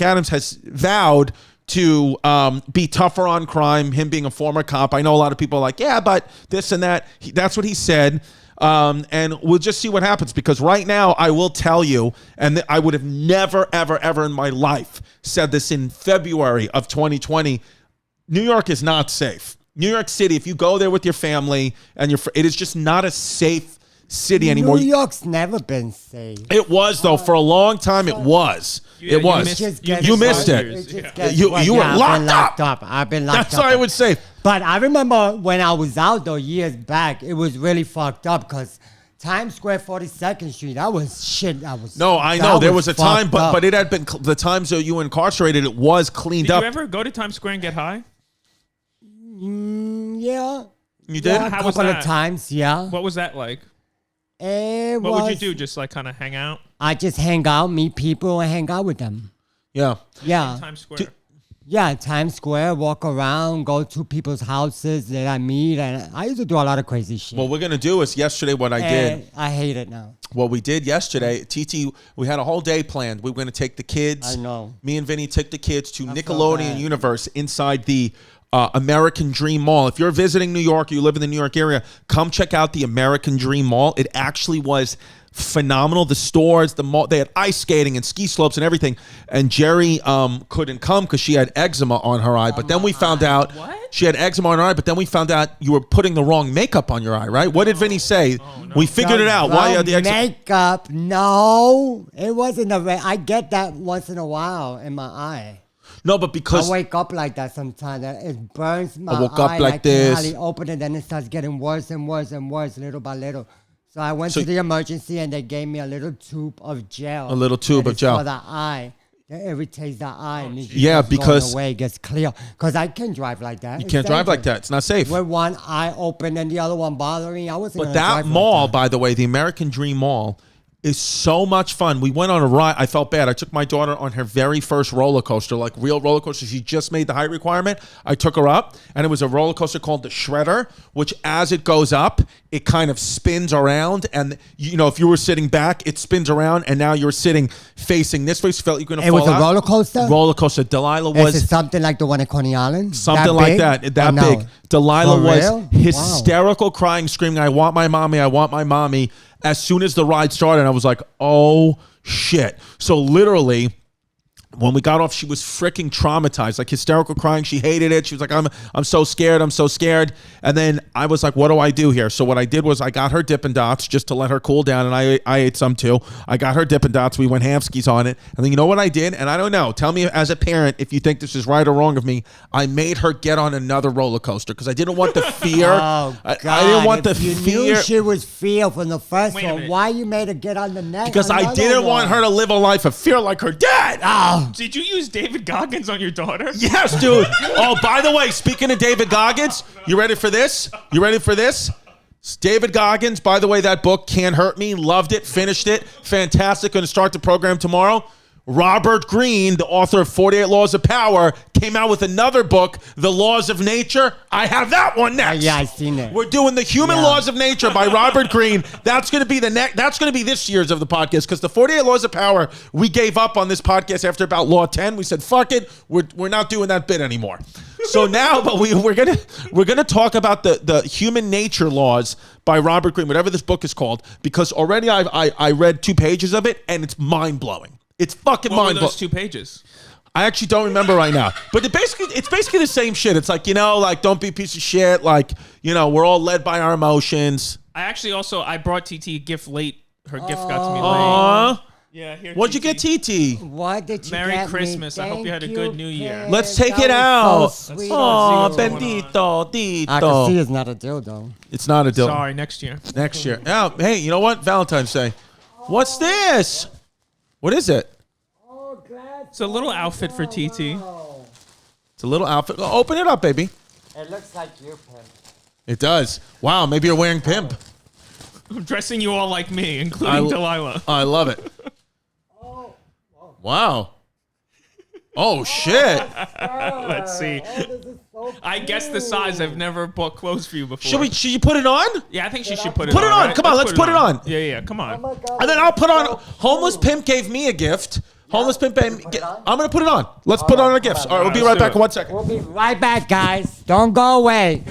[SPEAKER 1] Adams, has vowed to be tougher on crime, him being a former cop. I know a lot of people are like, yeah, but this and that. That's what he said. And we'll just see what happens, because right now I will tell you, and I would have never, ever, ever in my life said this in February of 2020, New York is not safe. New York City, if you go there with your family and it is just not a safe city anymore.
[SPEAKER 2] New York's never been safe.
[SPEAKER 1] It was, though, for a long time. It was.
[SPEAKER 3] Yeah,
[SPEAKER 1] it was. You missed it. You were locked up.
[SPEAKER 2] I've been locked
[SPEAKER 1] That's
[SPEAKER 2] up.
[SPEAKER 1] what I would say.
[SPEAKER 2] But I remember when I was out though years back, it was really fucked up because Times Square, 42nd Street, that was shit.
[SPEAKER 1] No, I know there was a time, but it had been the times that you were incarcerated. It was cleaned
[SPEAKER 3] Did
[SPEAKER 1] up.
[SPEAKER 3] you ever go to Times Square and get high?
[SPEAKER 2] Yeah.
[SPEAKER 1] You did?
[SPEAKER 2] Yeah, a
[SPEAKER 3] How was
[SPEAKER 2] couple
[SPEAKER 3] that?
[SPEAKER 2] of times, yeah.
[SPEAKER 3] What was that like?
[SPEAKER 2] What
[SPEAKER 3] would you do? Just like kind of hang out?
[SPEAKER 2] I just hang out, meet people, and hang out with them.
[SPEAKER 1] Yeah.
[SPEAKER 2] Yeah.
[SPEAKER 3] Times Square.
[SPEAKER 2] Yeah, Times Square, walk around, go to people's houses that I meet, and I used to do a lot of crazy shit.
[SPEAKER 1] What we're gonna do is yesterday what I did.
[SPEAKER 2] And I hate it now.
[SPEAKER 1] What we did yesterday, TT, we had a whole day planned. We were gonna take the kids.
[SPEAKER 2] I know.
[SPEAKER 1] Me and Vinny took the kids to
[SPEAKER 2] felt
[SPEAKER 1] Nickelodeon
[SPEAKER 2] bad.
[SPEAKER 1] Universe inside the American Dream Mall. If you're visiting New York, or you live in the New York area, come check out the American Dream Mall. It actually was phenomenal. The stores, the mall, they had ice skating and ski slopes and everything. And Jerry couldn't come because she had eczema on her eye. But then we found out she had eczema on her eye. But then we found out you were putting the wrong makeup on your eye, right? What did Vinny say? We figured it out. Why you had the eczema?
[SPEAKER 2] Makeup? No, it wasn't I get that once in a while in my eye.
[SPEAKER 1] No, but because
[SPEAKER 2] I wake up like that sometimes. It burns my eye.
[SPEAKER 1] I woke up like
[SPEAKER 2] I can't
[SPEAKER 1] this.
[SPEAKER 2] hardly open it, then it starts getting worse and worse and worse, little by little. So I went to the emergency and they gave me a little tube of gel.
[SPEAKER 1] A little tube of gel.
[SPEAKER 2] For the eye. It irritates the eye. And it
[SPEAKER 1] Yeah,
[SPEAKER 2] just
[SPEAKER 1] because-
[SPEAKER 2] goes away, it gets clear. Because I can drive like that.
[SPEAKER 1] you can't drive like that. It's not safe.
[SPEAKER 2] With one eye open and the other one bothering, I wasn't
[SPEAKER 1] But
[SPEAKER 2] gonna
[SPEAKER 1] that
[SPEAKER 2] drive
[SPEAKER 1] mall,
[SPEAKER 2] like that.
[SPEAKER 1] by the way, the American Dream Mall, is so much fun. We went on a ride. I felt bad. I took my daughter on her very first roller coaster, like real roller coaster. She just made the height requirement. I took her up, and it was a roller coaster called the Shredder, which as it goes up, it kind of spins around. And, if you were sitting back, it spins around, and now you're sitting facing this way. So you felt you're going to
[SPEAKER 2] It
[SPEAKER 1] fall
[SPEAKER 2] was a
[SPEAKER 1] out.
[SPEAKER 2] roller coaster?
[SPEAKER 1] Roller coaster. Delilah
[SPEAKER 2] Is
[SPEAKER 1] was...
[SPEAKER 2] it something like the one at Coney Island?
[SPEAKER 1] Something like
[SPEAKER 2] big?
[SPEAKER 1] that. That
[SPEAKER 2] Or no?
[SPEAKER 1] big. Delilah
[SPEAKER 2] For
[SPEAKER 1] was
[SPEAKER 2] real?
[SPEAKER 1] hysterical, crying, screaming, I want my mommy, I want my mommy. As soon as the ride started, I was like, oh, shit. So literally, when we got off, she was freaking traumatized, like hysterical crying. She hated it. She was like, I'm so scared. I'm so scared. And then I was like, what do I do here? So what I did was I got her Dippin' Dots just to let her cool down. And I ate some too. I got her Dippin' Dots. We went hamskis on it. And then you know what I did? And I don't know. Tell me as a parent if you think this is right or wrong of me. I made her get on another roller coaster because I didn't want the fear.
[SPEAKER 2] Oh,
[SPEAKER 1] I
[SPEAKER 2] God.
[SPEAKER 1] didn't want the
[SPEAKER 2] If you
[SPEAKER 1] fear.
[SPEAKER 2] knew she was fear from the first
[SPEAKER 3] Wait a
[SPEAKER 2] one.
[SPEAKER 3] minute.
[SPEAKER 2] Why you made her get on the neck?
[SPEAKER 1] Because I didn't want her to live a life of fear like her dad.
[SPEAKER 2] Oh,
[SPEAKER 3] Did you use David Goggins on your daughter?
[SPEAKER 1] Yes, dude. Oh, by the way, speaking of David Goggins, you ready for this? You ready for this? David Goggins, by the way, that book, Can't Hurt Me, loved it, finished it, fantastic, going to start the program tomorrow. Robert Greene, the author of 48 Laws of Power, came out with another book, The Laws of Nature. I have that one next.
[SPEAKER 2] Yeah, I've seen it.
[SPEAKER 1] We're doing The Human Laws of Nature by Robert Greene. That's going to be That's going to be this year's of the podcast, because the 48 Laws of Power, we gave up on this podcast after about Law 10. We said, fuck it. We're not doing that bit anymore. So now, but we're gonna talk about the human nature laws by Robert Greene, whatever this book is called, because already I read 2 pages of it and it's mind blowing. It's fucking
[SPEAKER 3] What were
[SPEAKER 1] mind blowing.
[SPEAKER 3] those 2 pages?
[SPEAKER 1] I actually don't remember right now, but it's basically the same shit. It's like, like, don't be a piece of shit. Like, we're all led by our emotions.
[SPEAKER 3] I brought TT a gift late. Her gift got to me late.
[SPEAKER 1] Aww.
[SPEAKER 3] Yeah, here.
[SPEAKER 1] What'd you get, TT?
[SPEAKER 2] What did you
[SPEAKER 3] Merry
[SPEAKER 2] get
[SPEAKER 3] Christmas.
[SPEAKER 2] Me?
[SPEAKER 3] I hope you had a good New Year.
[SPEAKER 2] kid.
[SPEAKER 1] Let's take
[SPEAKER 2] That
[SPEAKER 1] it out.
[SPEAKER 2] was so sweet.
[SPEAKER 1] Oh,
[SPEAKER 3] Let's see what's going
[SPEAKER 1] bendito, dito.
[SPEAKER 2] I can see it's not a dildo.
[SPEAKER 1] It's not a deal.
[SPEAKER 3] Sorry, next year.
[SPEAKER 1] Next year. Oh, hey, you know what? Valentine's Day. What's this? What is it?
[SPEAKER 3] It's a little outfit for TT.
[SPEAKER 1] It's a little outfit. Oh, open it up, baby.
[SPEAKER 2] It looks like you, Pimp.
[SPEAKER 1] It does. Wow, maybe you're wearing pimp.
[SPEAKER 3] I'm dressing you all like me, including Delilah.
[SPEAKER 1] I love it. Wow. Oh, shit.
[SPEAKER 3] Let's see. I guess the size. I've never bought clothes for you before.
[SPEAKER 1] Should you put it on?
[SPEAKER 3] Yeah, I think she should put it on.
[SPEAKER 1] Put it on.
[SPEAKER 3] Right?
[SPEAKER 1] Come on, let's put it on.
[SPEAKER 3] Yeah, come on.
[SPEAKER 1] And then I'll put on. Homeless Pimp gave me a gift. Homeless Pimp. I'm going to put it on. Let's put on our gifts. All right, we'll be right back in 1 second.
[SPEAKER 2] We'll be right back, guys. Don't go away.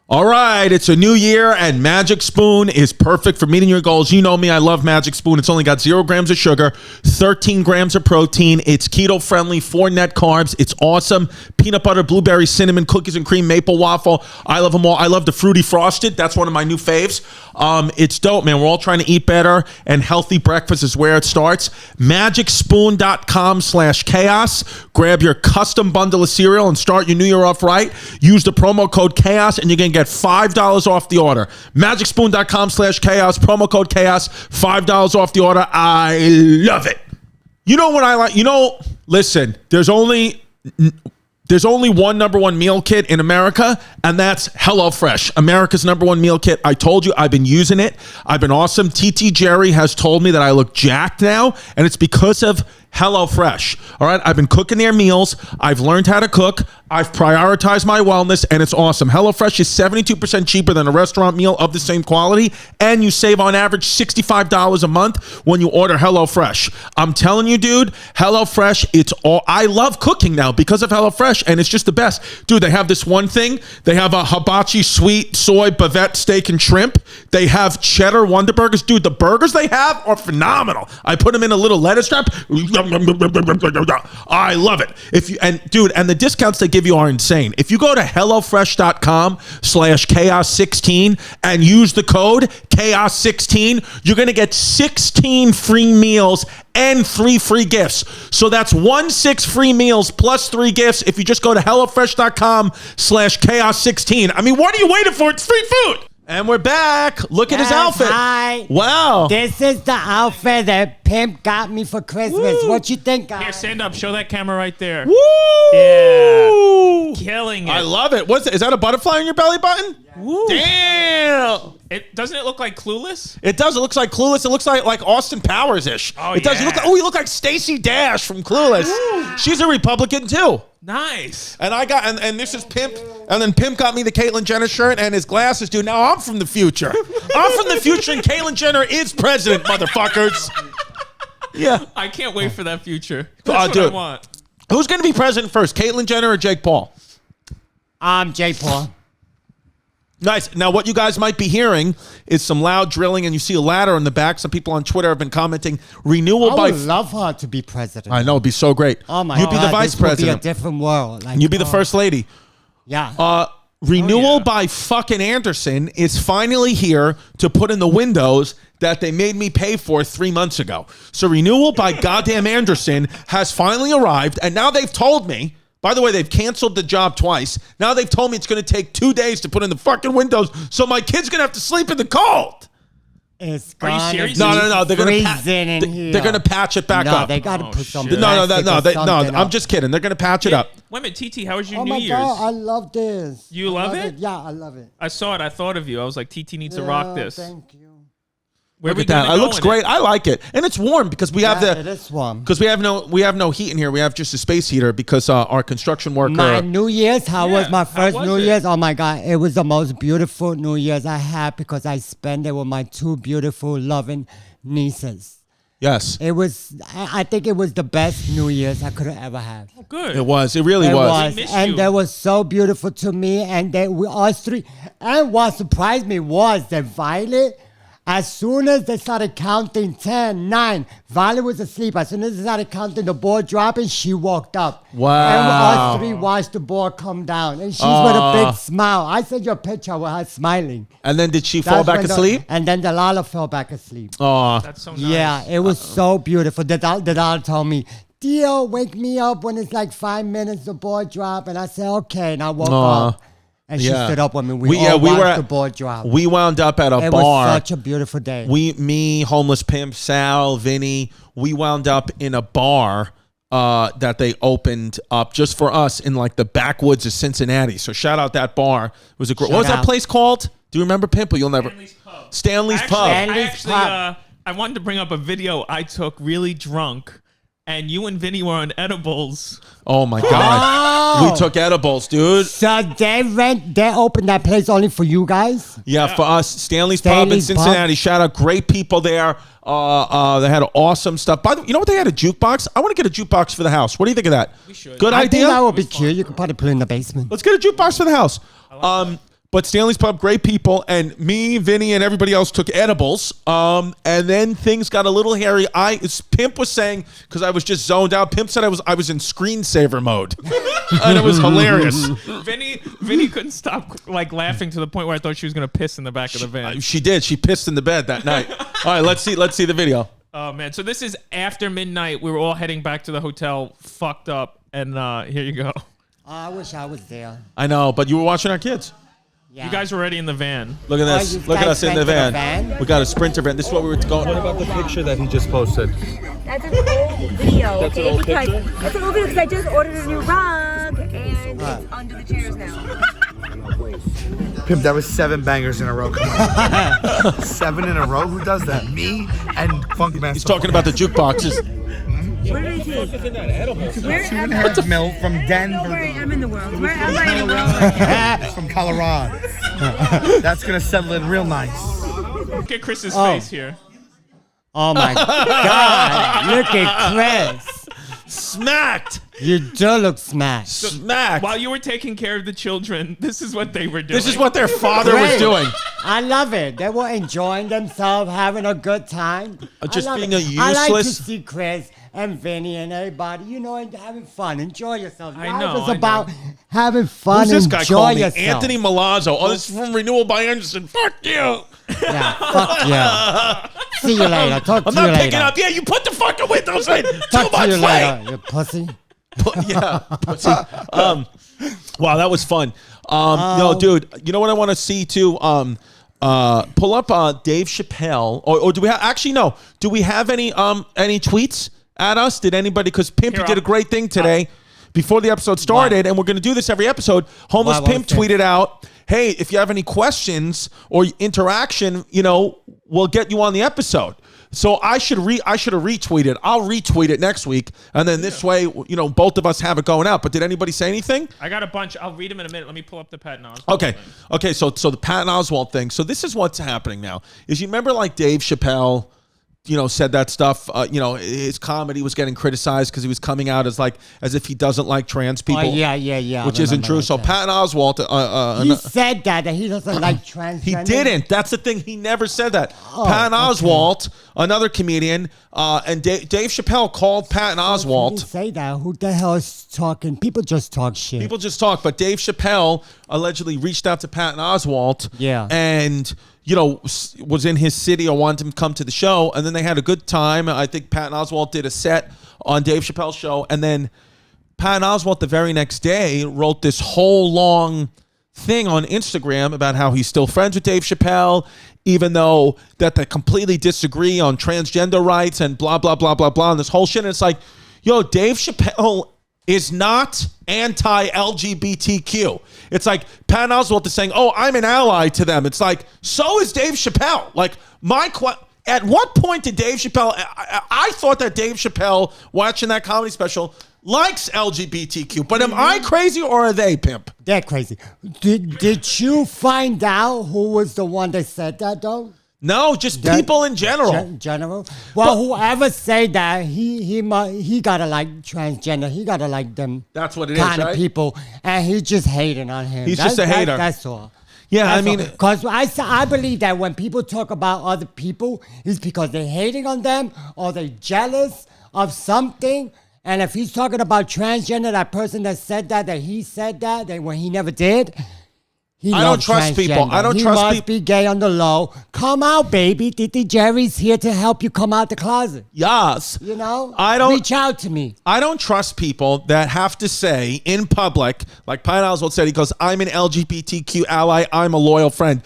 [SPEAKER 1] All right, it's a new year, and Magic Spoon is perfect for meeting your goals. You know me, I love Magic Spoon. It's only got 0 grams of sugar, 13 grams of protein. It's keto-friendly, 4 net carbs. It's awesome. Peanut butter, blueberry, cinnamon, cookies and cream, maple waffle. I love them all. I love the fruity frosted. That's one of my new faves. It's dope, man. We're all trying to eat better, and healthy breakfast is where it starts. MagicSpoon.com/chaos. Grab your custom bundle of cereal and start your new year off right. Use the promo code chaos, and you're going to get $5 off the order. MagicSpoon.com/chaos. Promo code chaos. $5 off the order. I love it. You know what I like? Listen, there's only one number one meal kit in America, and that's HelloFresh, America's number one meal kit. I told you, I've been using it. I've been awesome. TT Jerry has told me that I look jacked now, and it's because of HelloFresh. All right, I've been cooking their meals. I've learned how to cook. I've prioritized my wellness, and it's awesome. HelloFresh is 72% cheaper than a restaurant meal of the same quality, and you save on average $65 a month when you order HelloFresh. I'm telling you, dude, HelloFresh, I love cooking now because of HelloFresh, and it's just the best. Dude, they have this one thing. They have a hibachi sweet soy bavette steak and shrimp. They have cheddar Wonder Burgers. Dude, the burgers they have are phenomenal. I put them in a little lettuce wrap. I love it. And the discounts they give you are insane. If you go to HelloFresh.com/chaos16 and use the code chaos16, you're going to get 16 free meals and 3 free gifts. So that's 16 free meals plus 3 gifts if you just go to HelloFresh.com/chaos16. I mean, what are you waiting for? It's free food. And we're back. Look at his outfit.
[SPEAKER 2] Hi.
[SPEAKER 1] Wow.
[SPEAKER 2] This is the outfit that Pimp got me for Christmas.
[SPEAKER 1] Woo.
[SPEAKER 2] What you think, guys?
[SPEAKER 3] Here, stand up. Show that camera right there.
[SPEAKER 1] Woo!
[SPEAKER 3] Yeah. Killing it.
[SPEAKER 1] I love it. Is that a butterfly on your belly button?
[SPEAKER 3] Woo.
[SPEAKER 1] Damn.
[SPEAKER 3] Doesn't it look like Clueless?
[SPEAKER 1] It does. It looks like Clueless. It looks like Austin Powers-ish.
[SPEAKER 3] Oh,
[SPEAKER 1] it does.
[SPEAKER 3] yeah.
[SPEAKER 1] You look like Stacey Dash from Clueless. She's a Republican too.
[SPEAKER 3] Nice.
[SPEAKER 1] And and this is Pimp. And then Pimp got me the Caitlyn Jenner shirt and his glasses, dude. Now I'm from the future. I'm from the future, and Caitlyn Jenner is president, motherfuckers. Yeah.
[SPEAKER 3] I can't wait for that future. That's what
[SPEAKER 1] dude.
[SPEAKER 3] I want.
[SPEAKER 1] Who's going to be president first, Caitlyn Jenner or Jake Paul?
[SPEAKER 2] Jay Paul.
[SPEAKER 1] Nice. Now, what you guys might be hearing is some loud drilling, and you see a ladder in the back. Some people on Twitter have been commenting renewal
[SPEAKER 2] I
[SPEAKER 1] by.
[SPEAKER 2] would love her to be president.
[SPEAKER 1] I know, it'd be so great.
[SPEAKER 2] Oh my
[SPEAKER 1] You'd
[SPEAKER 2] God.
[SPEAKER 1] be the vice
[SPEAKER 2] this would
[SPEAKER 1] president.
[SPEAKER 2] be a different world. Like,
[SPEAKER 1] You'd be the first lady.
[SPEAKER 2] Yeah.
[SPEAKER 1] Renewal
[SPEAKER 3] yeah.
[SPEAKER 1] by fucking Anderson is finally here to put in the windows that they made me pay for 3 months ago. So renewal by goddamn Anderson has finally arrived, and now they've told me. By the way, they've canceled the job twice. Now they've told me it's going to take 2 days to put in the fucking windows, so my kid's going to have to sleep in the cold.
[SPEAKER 2] It's
[SPEAKER 3] Are you
[SPEAKER 2] gonna
[SPEAKER 3] serious?
[SPEAKER 2] be
[SPEAKER 1] No. They're going
[SPEAKER 2] freezing in here.
[SPEAKER 1] to patch it back
[SPEAKER 2] No,
[SPEAKER 1] up.
[SPEAKER 2] they got to
[SPEAKER 3] Oh,
[SPEAKER 2] put some
[SPEAKER 3] shit.
[SPEAKER 1] No.
[SPEAKER 2] plastic or something
[SPEAKER 1] I'm
[SPEAKER 2] up.
[SPEAKER 1] just kidding. They're going to patch it up.
[SPEAKER 3] Wait a minute, TT, how was your
[SPEAKER 2] Oh
[SPEAKER 3] New
[SPEAKER 2] my
[SPEAKER 3] Year's?
[SPEAKER 2] God, I love this.
[SPEAKER 3] You love it?
[SPEAKER 2] Yeah, I love it.
[SPEAKER 3] I saw it. I thought of you. I was like, TT needs to rock this.
[SPEAKER 2] Thank you.
[SPEAKER 3] Where
[SPEAKER 1] Look
[SPEAKER 3] we
[SPEAKER 1] at that.
[SPEAKER 3] gonna
[SPEAKER 1] It
[SPEAKER 3] go
[SPEAKER 1] looks
[SPEAKER 3] in
[SPEAKER 1] great. I like it, and it's warm because we have
[SPEAKER 2] It is warm.
[SPEAKER 1] because we have no heat in here. We have just a space heater because our construction worker.
[SPEAKER 2] My New Year's, how was my
[SPEAKER 3] how
[SPEAKER 2] first
[SPEAKER 3] was
[SPEAKER 2] New
[SPEAKER 3] it?
[SPEAKER 2] Year's? Oh my God, it was the most beautiful New Year's I had because I spent it with my two beautiful, loving nieces.
[SPEAKER 1] Yes,
[SPEAKER 2] It was, I think it was the best New Year's I could have ever had.
[SPEAKER 3] Good.
[SPEAKER 1] it was. It really
[SPEAKER 2] It
[SPEAKER 1] was.
[SPEAKER 2] was,
[SPEAKER 3] We miss
[SPEAKER 2] and
[SPEAKER 3] you.
[SPEAKER 2] they were so beautiful to me, and we us three. And what surprised me was that Violet, as soon as they started counting 10, 9, Violet was asleep. As soon as they started counting the ball dropping, she walked up.
[SPEAKER 1] Wow.
[SPEAKER 2] And us three watched the ball come down, and she's with a big smile. I sent you a picture with her smiling.
[SPEAKER 1] And then did she fall
[SPEAKER 2] That's
[SPEAKER 1] back
[SPEAKER 2] when
[SPEAKER 1] asleep?
[SPEAKER 2] and then Delilah fell back asleep.
[SPEAKER 1] Oh,
[SPEAKER 3] That's so nice.
[SPEAKER 2] Yeah, it was so beautiful. Delilah told me, Dio, wake me up when it's like 5 minutes the ball drop. And I said, okay. And I woke up. And she stood up with me. We watched the ball drop.
[SPEAKER 1] We wound up at a
[SPEAKER 2] It
[SPEAKER 1] bar.
[SPEAKER 2] was such a beautiful day.
[SPEAKER 1] Me, homeless pimp, Sal, Vinny. We wound up in a bar that they opened up just for us in like the backwoods of Cincinnati. So shout out that bar. It was a great. What was that
[SPEAKER 2] out.
[SPEAKER 1] place called? Do you remember, Pimple? You'll never.
[SPEAKER 3] Stanley's Pub.
[SPEAKER 1] Stanley's Pub.
[SPEAKER 3] I wanted to bring up a video I took really drunk, and you and Vinny were on edibles.
[SPEAKER 1] Oh my God.
[SPEAKER 2] Oh.
[SPEAKER 1] We took edibles, dude.
[SPEAKER 2] So they opened that place only for you guys?
[SPEAKER 1] Yeah, for us, Stanley's Pub in
[SPEAKER 2] Stanley's
[SPEAKER 1] Cincinnati. Shout out, great people there. They had awesome stuff. By the way, you know what? They had a jukebox. I want to get a jukebox for the house. What do you think of that? We
[SPEAKER 3] should.
[SPEAKER 1] Good
[SPEAKER 2] I
[SPEAKER 1] idea.
[SPEAKER 2] think that would be cute. You could probably put it in the basement.
[SPEAKER 1] Let's get a jukebox for the house. But Stanley's Pub, great people, and me, Vinny, and everybody else took edibles. And then things got a little hairy. Pimp was saying, because I was just zoned out. Pimp said I was in screensaver mode, and it was hilarious.
[SPEAKER 3] Vinny couldn't stop like laughing to the point where I thought she was gonna piss in the back of the van.
[SPEAKER 1] She did. She pissed in the bed that night. All right, let's see the video.
[SPEAKER 3] Oh man, so this is after midnight. We were all heading back to the hotel, fucked up, and here you go.
[SPEAKER 2] I wish I was there.
[SPEAKER 1] I know, but you were watching our kids.
[SPEAKER 2] Yeah.
[SPEAKER 3] You guys were already in the van.
[SPEAKER 1] Look at this.
[SPEAKER 2] you
[SPEAKER 1] Look at
[SPEAKER 2] guys
[SPEAKER 1] us in the
[SPEAKER 2] rented a
[SPEAKER 1] van.
[SPEAKER 2] van?
[SPEAKER 1] We got a Sprinter van. This is what we were going.
[SPEAKER 6] What about the picture that he just posted?
[SPEAKER 7] That's an old video.
[SPEAKER 6] That's an
[SPEAKER 7] okay?
[SPEAKER 6] old
[SPEAKER 7] Because
[SPEAKER 6] picture?
[SPEAKER 7] That's an old video because I just ordered a new rug and it's under the chairs now.
[SPEAKER 8] Pimp, that was 7 bangers in a row. Come on. 7 in a row? Who does that? Me and Funk Master.
[SPEAKER 1] He's talking about the jukeboxes.
[SPEAKER 7] Where did I see? Where am I?
[SPEAKER 8] 2.5 mil from
[SPEAKER 7] Don't
[SPEAKER 8] Denver.
[SPEAKER 7] worry, I'm in the world. Where am I in the world?
[SPEAKER 8] From Colorado. That's gonna settle in real nice.
[SPEAKER 3] Look at Chris's face here.
[SPEAKER 2] Oh my God. Look at Chris.
[SPEAKER 1] Smacked.
[SPEAKER 2] You do look smashed.
[SPEAKER 1] Smacked.
[SPEAKER 3] While you were taking care of the children, this is what they were doing.
[SPEAKER 1] This is what their father was
[SPEAKER 2] Great.
[SPEAKER 1] doing.
[SPEAKER 2] I love it. They were enjoying themselves, having a good time.
[SPEAKER 1] Just
[SPEAKER 2] I love
[SPEAKER 1] being
[SPEAKER 2] it.
[SPEAKER 1] a
[SPEAKER 2] I like to
[SPEAKER 1] useless-
[SPEAKER 2] see Chris and Vinny and everybody, and having fun. Enjoy yourself.
[SPEAKER 3] I know,
[SPEAKER 2] It's
[SPEAKER 3] I
[SPEAKER 2] about
[SPEAKER 3] know.
[SPEAKER 2] having fun.
[SPEAKER 1] Who's this guy
[SPEAKER 2] Enjoy
[SPEAKER 1] calling me?
[SPEAKER 2] yourself.
[SPEAKER 1] Anthony Milazzo. Oh, this is from Renewal by Anderson. Fuck you.
[SPEAKER 2] Yeah, fuck yeah. See you later. Talk
[SPEAKER 1] I'm
[SPEAKER 2] to you
[SPEAKER 1] not
[SPEAKER 2] later.
[SPEAKER 1] picking up. Yeah, you put the fucking windows in. Too
[SPEAKER 2] Talk to
[SPEAKER 1] much
[SPEAKER 2] you
[SPEAKER 1] weight.
[SPEAKER 2] later, you pussy.
[SPEAKER 1] Yeah. Pussy. Wow, that was fun. No, dude, you know what I want to see too? Pull up Dave Chappelle. Or do we have actually no. Do we have any tweets at us? Did anybody, because Pimp, you
[SPEAKER 3] Here,
[SPEAKER 1] did a great thing today before the episode started, and we're gonna do this every episode. Homeless
[SPEAKER 2] What
[SPEAKER 1] Pimp
[SPEAKER 2] was it?
[SPEAKER 1] tweeted out, hey, if you have any questions or interaction, we'll get you on the episode. So I should have retweeted. I'll retweet it next week, and then this way, both of us have it going out. But did anybody say anything?
[SPEAKER 3] I got a bunch. I'll read them in a minute. Let me pull up the Patton Oswalt
[SPEAKER 1] Okay.
[SPEAKER 3] thing.
[SPEAKER 1] Okay. So the Patton Oswalt thing. So this is what's happening now. Is you remember like Dave Chappelle, said that stuff. His comedy was getting criticized because he was coming out as if he doesn't like trans people.
[SPEAKER 2] Oh, yeah.
[SPEAKER 1] Which isn't true. So Patton Oswalt,
[SPEAKER 2] He said that he doesn't like transgender.
[SPEAKER 1] he didn't. That's the thing. He never said that. Patton Oswalt, another comedian, and Dave Chappelle called Patton
[SPEAKER 2] He
[SPEAKER 1] Oswalt.
[SPEAKER 2] didn't say that. Who the hell is talking? People just talk shit.
[SPEAKER 1] People just talk, but Dave Chappelle allegedly reached out to Patton Oswalt.
[SPEAKER 2] Yeah.
[SPEAKER 1] And, was in his city or wanted him to come to the show. And then they had a good time. I think Patton Oswalt did a set on Dave Chappelle's show. And then Patton Oswalt the very next day wrote this whole long thing on Instagram about how he's still friends with Dave Chappelle, even though that they completely disagree on transgender rights and blah, blah, blah, blah, blah, and this whole shit. And it's like, Dave Chappelle is not anti-LGBTQ. It's like Patton Oswalt is saying, oh, I'm an ally to them. It's like, so is Dave Chappelle. Like, At what point did Dave Chappelle? I thought that Dave Chappelle, watching that comedy special, likes LGBTQ. But am I crazy or are they, Pimp?
[SPEAKER 2] They're crazy. Did you find out who was the one that said that though?
[SPEAKER 1] No, just people in general.
[SPEAKER 2] General. Well, whoever said that, he gotta like transgender. He gotta like them.
[SPEAKER 1] That's what it is,
[SPEAKER 2] kind
[SPEAKER 1] right?
[SPEAKER 2] of people, and he's just hating on him.
[SPEAKER 1] He's just a hater.
[SPEAKER 2] That's all.
[SPEAKER 1] Yeah, I mean,
[SPEAKER 2] because I believe that when people talk about other people, it's because they're hating on them or they're jealous of something. And if he's talking about transgender, that person that said that he said that when he never did.
[SPEAKER 1] I don't trust people. I don't
[SPEAKER 2] he
[SPEAKER 1] trust
[SPEAKER 2] must
[SPEAKER 1] people.
[SPEAKER 2] be gay on the low. Come out, baby. Titi Jerry's here to help you come out the closet.
[SPEAKER 1] Yes.
[SPEAKER 2] You know?
[SPEAKER 1] I don't
[SPEAKER 2] reach out to me.
[SPEAKER 1] I don't trust people that have to say in public, like Patton Oswalt said, he goes, I'm an LGBTQ ally, I'm a loyal friend.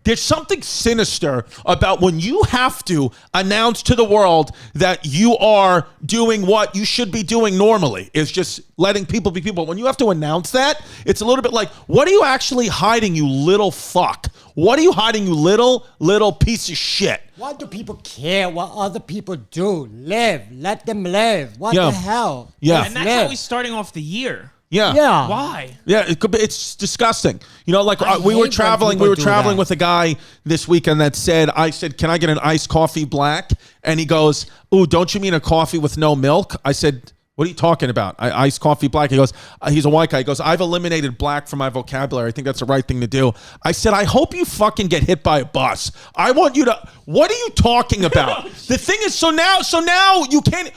[SPEAKER 1] There's something sinister about when you have to announce to the world that you are doing what you should be doing normally. Is just letting people be people. When you have to announce that, it's a little bit like, what are you actually hiding, you little fuck? What are you hiding, you little piece of shit?
[SPEAKER 2] Why do people care what other people do? Live. Let them live. What the hell?
[SPEAKER 1] Yeah.
[SPEAKER 2] Just
[SPEAKER 3] And that's
[SPEAKER 2] live.
[SPEAKER 3] how he's starting off the year.
[SPEAKER 1] Yeah.
[SPEAKER 2] Yeah.
[SPEAKER 3] Why?
[SPEAKER 1] Yeah, it could be. It's disgusting. You know, like
[SPEAKER 2] I
[SPEAKER 1] we
[SPEAKER 2] hate
[SPEAKER 1] were
[SPEAKER 2] when
[SPEAKER 1] traveling.
[SPEAKER 2] people
[SPEAKER 1] We were
[SPEAKER 2] do
[SPEAKER 1] traveling
[SPEAKER 2] that.
[SPEAKER 1] with a guy this weekend that said, "I said, can I get an iced coffee black?" And he goes, "Ooh, don't you mean a coffee with no milk?" I said, "What are you talking about? Iced coffee black?" He goes, "He's a white guy." He goes, "I've eliminated black from my vocabulary. I think that's the right thing to do." I said, "I hope you fucking get hit by a bus. I want you to. What are you talking about?" The thing is, so now you can't.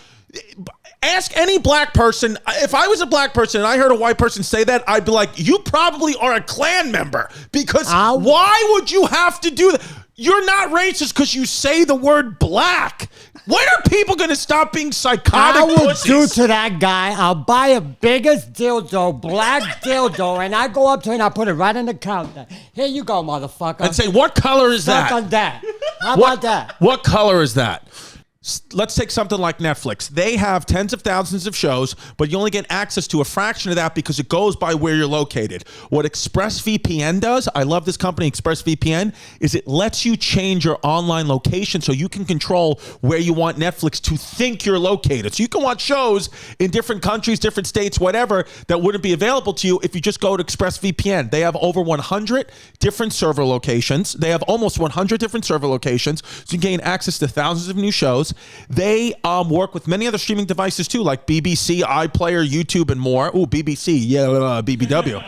[SPEAKER 1] Ask any black person. If I was a black person and I heard a white person say that, I'd be like, you probably are a Klan member. Because why would you have to do that? You're not racist because you say the word black. When are people going to stop being psychotic
[SPEAKER 2] I will
[SPEAKER 1] pussies?
[SPEAKER 2] do to that guy. I'll buy a biggest dildo, black dildo, and I go up to him and I put it right on the counter. Here you go, motherfucker.
[SPEAKER 1] And say, what color is
[SPEAKER 2] Suck
[SPEAKER 1] that?
[SPEAKER 2] on that. How about that?
[SPEAKER 1] What color is that? Let's take something like Netflix. They have tens of thousands of shows, but you only get access to a fraction of that because it goes by where you're located. What ExpressVPN does, I love this company, ExpressVPN, is it lets you change your online location so you can control where you want Netflix to think you're located. So you can watch shows in different countries, different states, whatever, that wouldn't be available to you if you just go to ExpressVPN. They have over 100 different server locations. They have almost 100 different server locations, so you can gain access to thousands of new shows. They work with many other streaming devices too, like BBC, iPlayer, YouTube, and more. Ooh, BBC, yeah, BBW.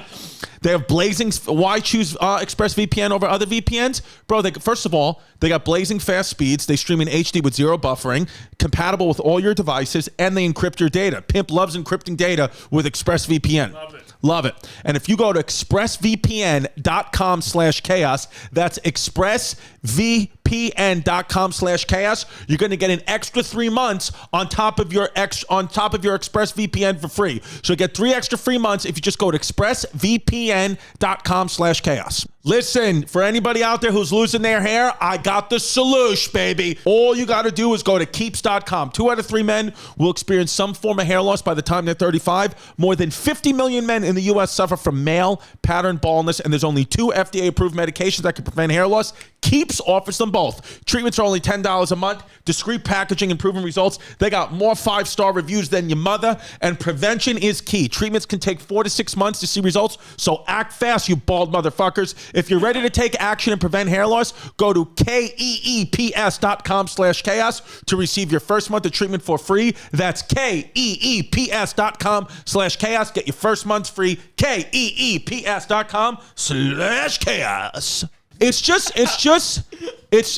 [SPEAKER 1] They have blazing. Why choose ExpressVPN over other VPNs, bro? First of all, they got blazing fast speeds. They stream in HD with zero buffering, compatible with all your devices, and they encrypt your data. Pimp loves encrypting data with ExpressVPN. Love it. Love it. And if you go to expressvpn.com/chaos, that's expressvpn.com/chaos, you're going to get an extra 3 months on top of your ExpressVPN for free. So you get 3 extra free months if you just go to expressvpn.com/chaos. Listen, for anybody out there who's losing their hair, I got the solution, baby. All you got to do is go to keeps.com. 2 out of 3 men will experience some form of hair loss by the time they're 35. More than 50 million men in the U.S. suffer from male pattern baldness, and there's only 2 FDA-approved medications that can prevent hair loss. Keeps offers them both. Treatments are only $10 a month. Discreet packaging and proven results. They got more 5-star reviews than your mother, and prevention is key. Treatments can take 4 to 6 months to see results, so act fast, you bald motherfuckers. If you're ready to take action and prevent hair loss, go to keeps.com/chaos to receive your first month of treatment for free. That's keeps.com/chaos. Get your first month free. keeps.com/chaos.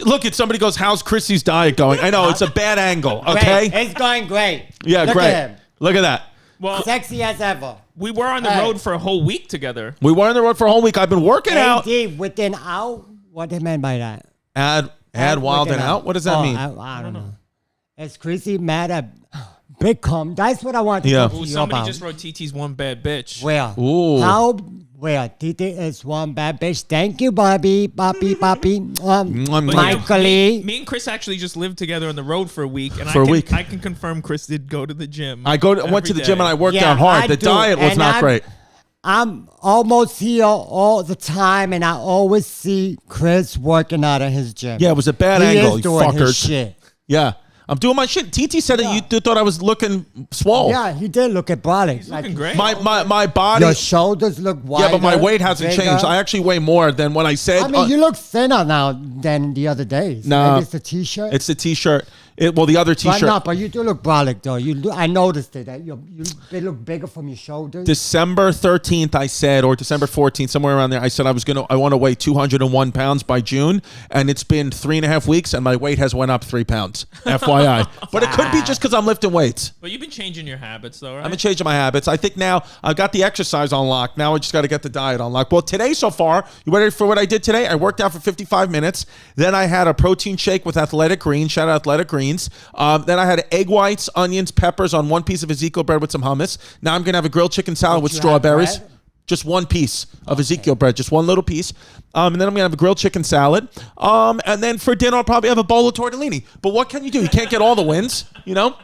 [SPEAKER 1] Look at somebody goes, how's Chrissy's diet going? I know, it's a bad angle, okay?
[SPEAKER 2] Great. It's going great.
[SPEAKER 1] Yeah,
[SPEAKER 2] Look
[SPEAKER 1] great.
[SPEAKER 2] At him.
[SPEAKER 1] Look at that.
[SPEAKER 3] Well,
[SPEAKER 2] Sexy as ever.
[SPEAKER 3] we were on the road for a whole week together.
[SPEAKER 1] We were on the road for a whole week. I've been working out.
[SPEAKER 2] AD within out. What do you mean by that?
[SPEAKER 1] Add wild and
[SPEAKER 2] within
[SPEAKER 1] out? What does that mean?
[SPEAKER 2] I don't know. Is Chrissy mad at Big Com? That's what I want to
[SPEAKER 1] Yeah.
[SPEAKER 2] talk to
[SPEAKER 3] Ooh,
[SPEAKER 2] you
[SPEAKER 3] somebody
[SPEAKER 2] about.
[SPEAKER 3] just wrote TT's one bad bitch.
[SPEAKER 2] Where?
[SPEAKER 1] Ooh.
[SPEAKER 2] How? Where? Titi is one bad bitch. Thank you, Bobby. Poppy. Michael Lee.
[SPEAKER 3] Me and Chris actually just lived together on the road for a week, and
[SPEAKER 1] For a week.
[SPEAKER 3] I can confirm Chris did go to the gym.
[SPEAKER 1] I went to the gym and I worked out
[SPEAKER 2] Yeah,
[SPEAKER 1] hard.
[SPEAKER 2] I
[SPEAKER 1] The
[SPEAKER 2] do.
[SPEAKER 1] diet was
[SPEAKER 2] And
[SPEAKER 1] not great.
[SPEAKER 2] I'm almost here all the time, and I always see Chris working out at his gym.
[SPEAKER 1] Yeah, it was a bad
[SPEAKER 2] he
[SPEAKER 1] angle,
[SPEAKER 2] is
[SPEAKER 1] you
[SPEAKER 2] doing his
[SPEAKER 1] fuckers.
[SPEAKER 2] shit.
[SPEAKER 1] Yeah. I'm doing my shit. TT said that you thought I was looking swole.
[SPEAKER 2] Yeah, he did look at body.
[SPEAKER 3] He's looking great.
[SPEAKER 1] My body.
[SPEAKER 2] Your shoulders look wider.
[SPEAKER 1] Yeah, but my weight hasn't
[SPEAKER 2] bigger.
[SPEAKER 1] changed. I actually weigh more than when I said.
[SPEAKER 2] I mean, you look thinner now than the other days.
[SPEAKER 1] No.
[SPEAKER 2] Maybe it's the T-shirt.
[SPEAKER 1] It's the T-shirt. The other
[SPEAKER 2] But
[SPEAKER 1] T-shirt.
[SPEAKER 2] no, but you do look brolic though. I noticed it. That they look bigger from your shoulders.
[SPEAKER 1] December 13th, I said, or December 14th, somewhere around there, I said I want to weigh 201 pounds by June, and it's been 3.5 weeks, and my weight has went up 3 pounds. FYI. But it could be just because I'm lifting weights.
[SPEAKER 3] But you've been changing your habits, though, right?
[SPEAKER 1] I've been changing my habits. I think now I've got the exercise on lock. Now I just got to get the diet on lock. Well, today so far, you ready for what I did today? I worked out for 55 minutes. Then I had a protein shake with Athletic Greens. Shout out Athletic Greens. Then I had egg whites, onions, peppers on one piece of Ezekiel bread with some hummus. Now I'm going to have a grilled chicken salad with
[SPEAKER 2] you have
[SPEAKER 1] strawberries.
[SPEAKER 2] bread?
[SPEAKER 1] Just one piece of Ezekiel bread, just one little piece. And then I'm going to have a grilled chicken salad. And then for dinner, I'll probably have a bowl of tortellini. But what can you do? You can't get all the wins, you know?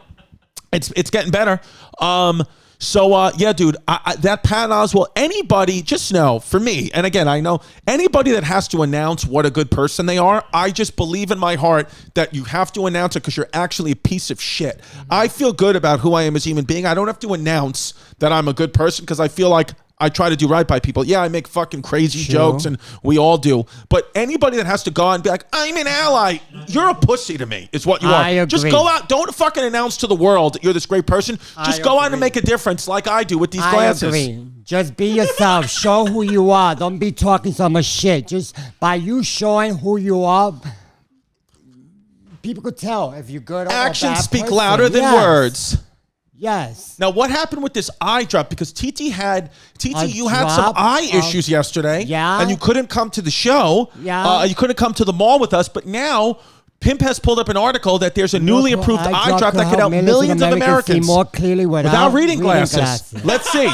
[SPEAKER 1] It's getting better. Yeah, dude, that Patton Oswalt, anybody, just know, for me, and again, I know anybody that has to announce what a good person they are, I just believe in my heart that you have to announce it because you're actually a piece of shit. I feel good about who I am as a human being. I don't have to announce that I'm a good person because I feel like I try to do right by people. Yeah, I make fucking crazy jokes, and we all do. But anybody that has to go out and be like, I'm an ally, you're a pussy to me, is what you
[SPEAKER 2] I
[SPEAKER 1] are.
[SPEAKER 2] agree.
[SPEAKER 1] Just go out. Don't fucking announce to the world that you're this great person. Just go out and make a difference like I do with these glasses.
[SPEAKER 2] I agree. Just be yourself. Show who you are. Don't be talking so much shit. Just by you showing who you are, people could tell if you're good or
[SPEAKER 1] Actions
[SPEAKER 2] bad
[SPEAKER 1] speak
[SPEAKER 2] person.
[SPEAKER 1] louder than
[SPEAKER 2] Yes.
[SPEAKER 1] words.
[SPEAKER 2] Yes.
[SPEAKER 1] Now, what happened with this eye drop? Because TT, you had some
[SPEAKER 2] drop
[SPEAKER 1] eye issues yesterday.
[SPEAKER 2] Yeah.
[SPEAKER 1] And you couldn't come to the show.
[SPEAKER 2] Yeah.
[SPEAKER 1] You couldn't come to the mall with us. But now, Pimp has pulled up an article that there's a newly approved eye drop that could help millions of Americans
[SPEAKER 2] see more clearly without
[SPEAKER 1] reading glasses. Let's see.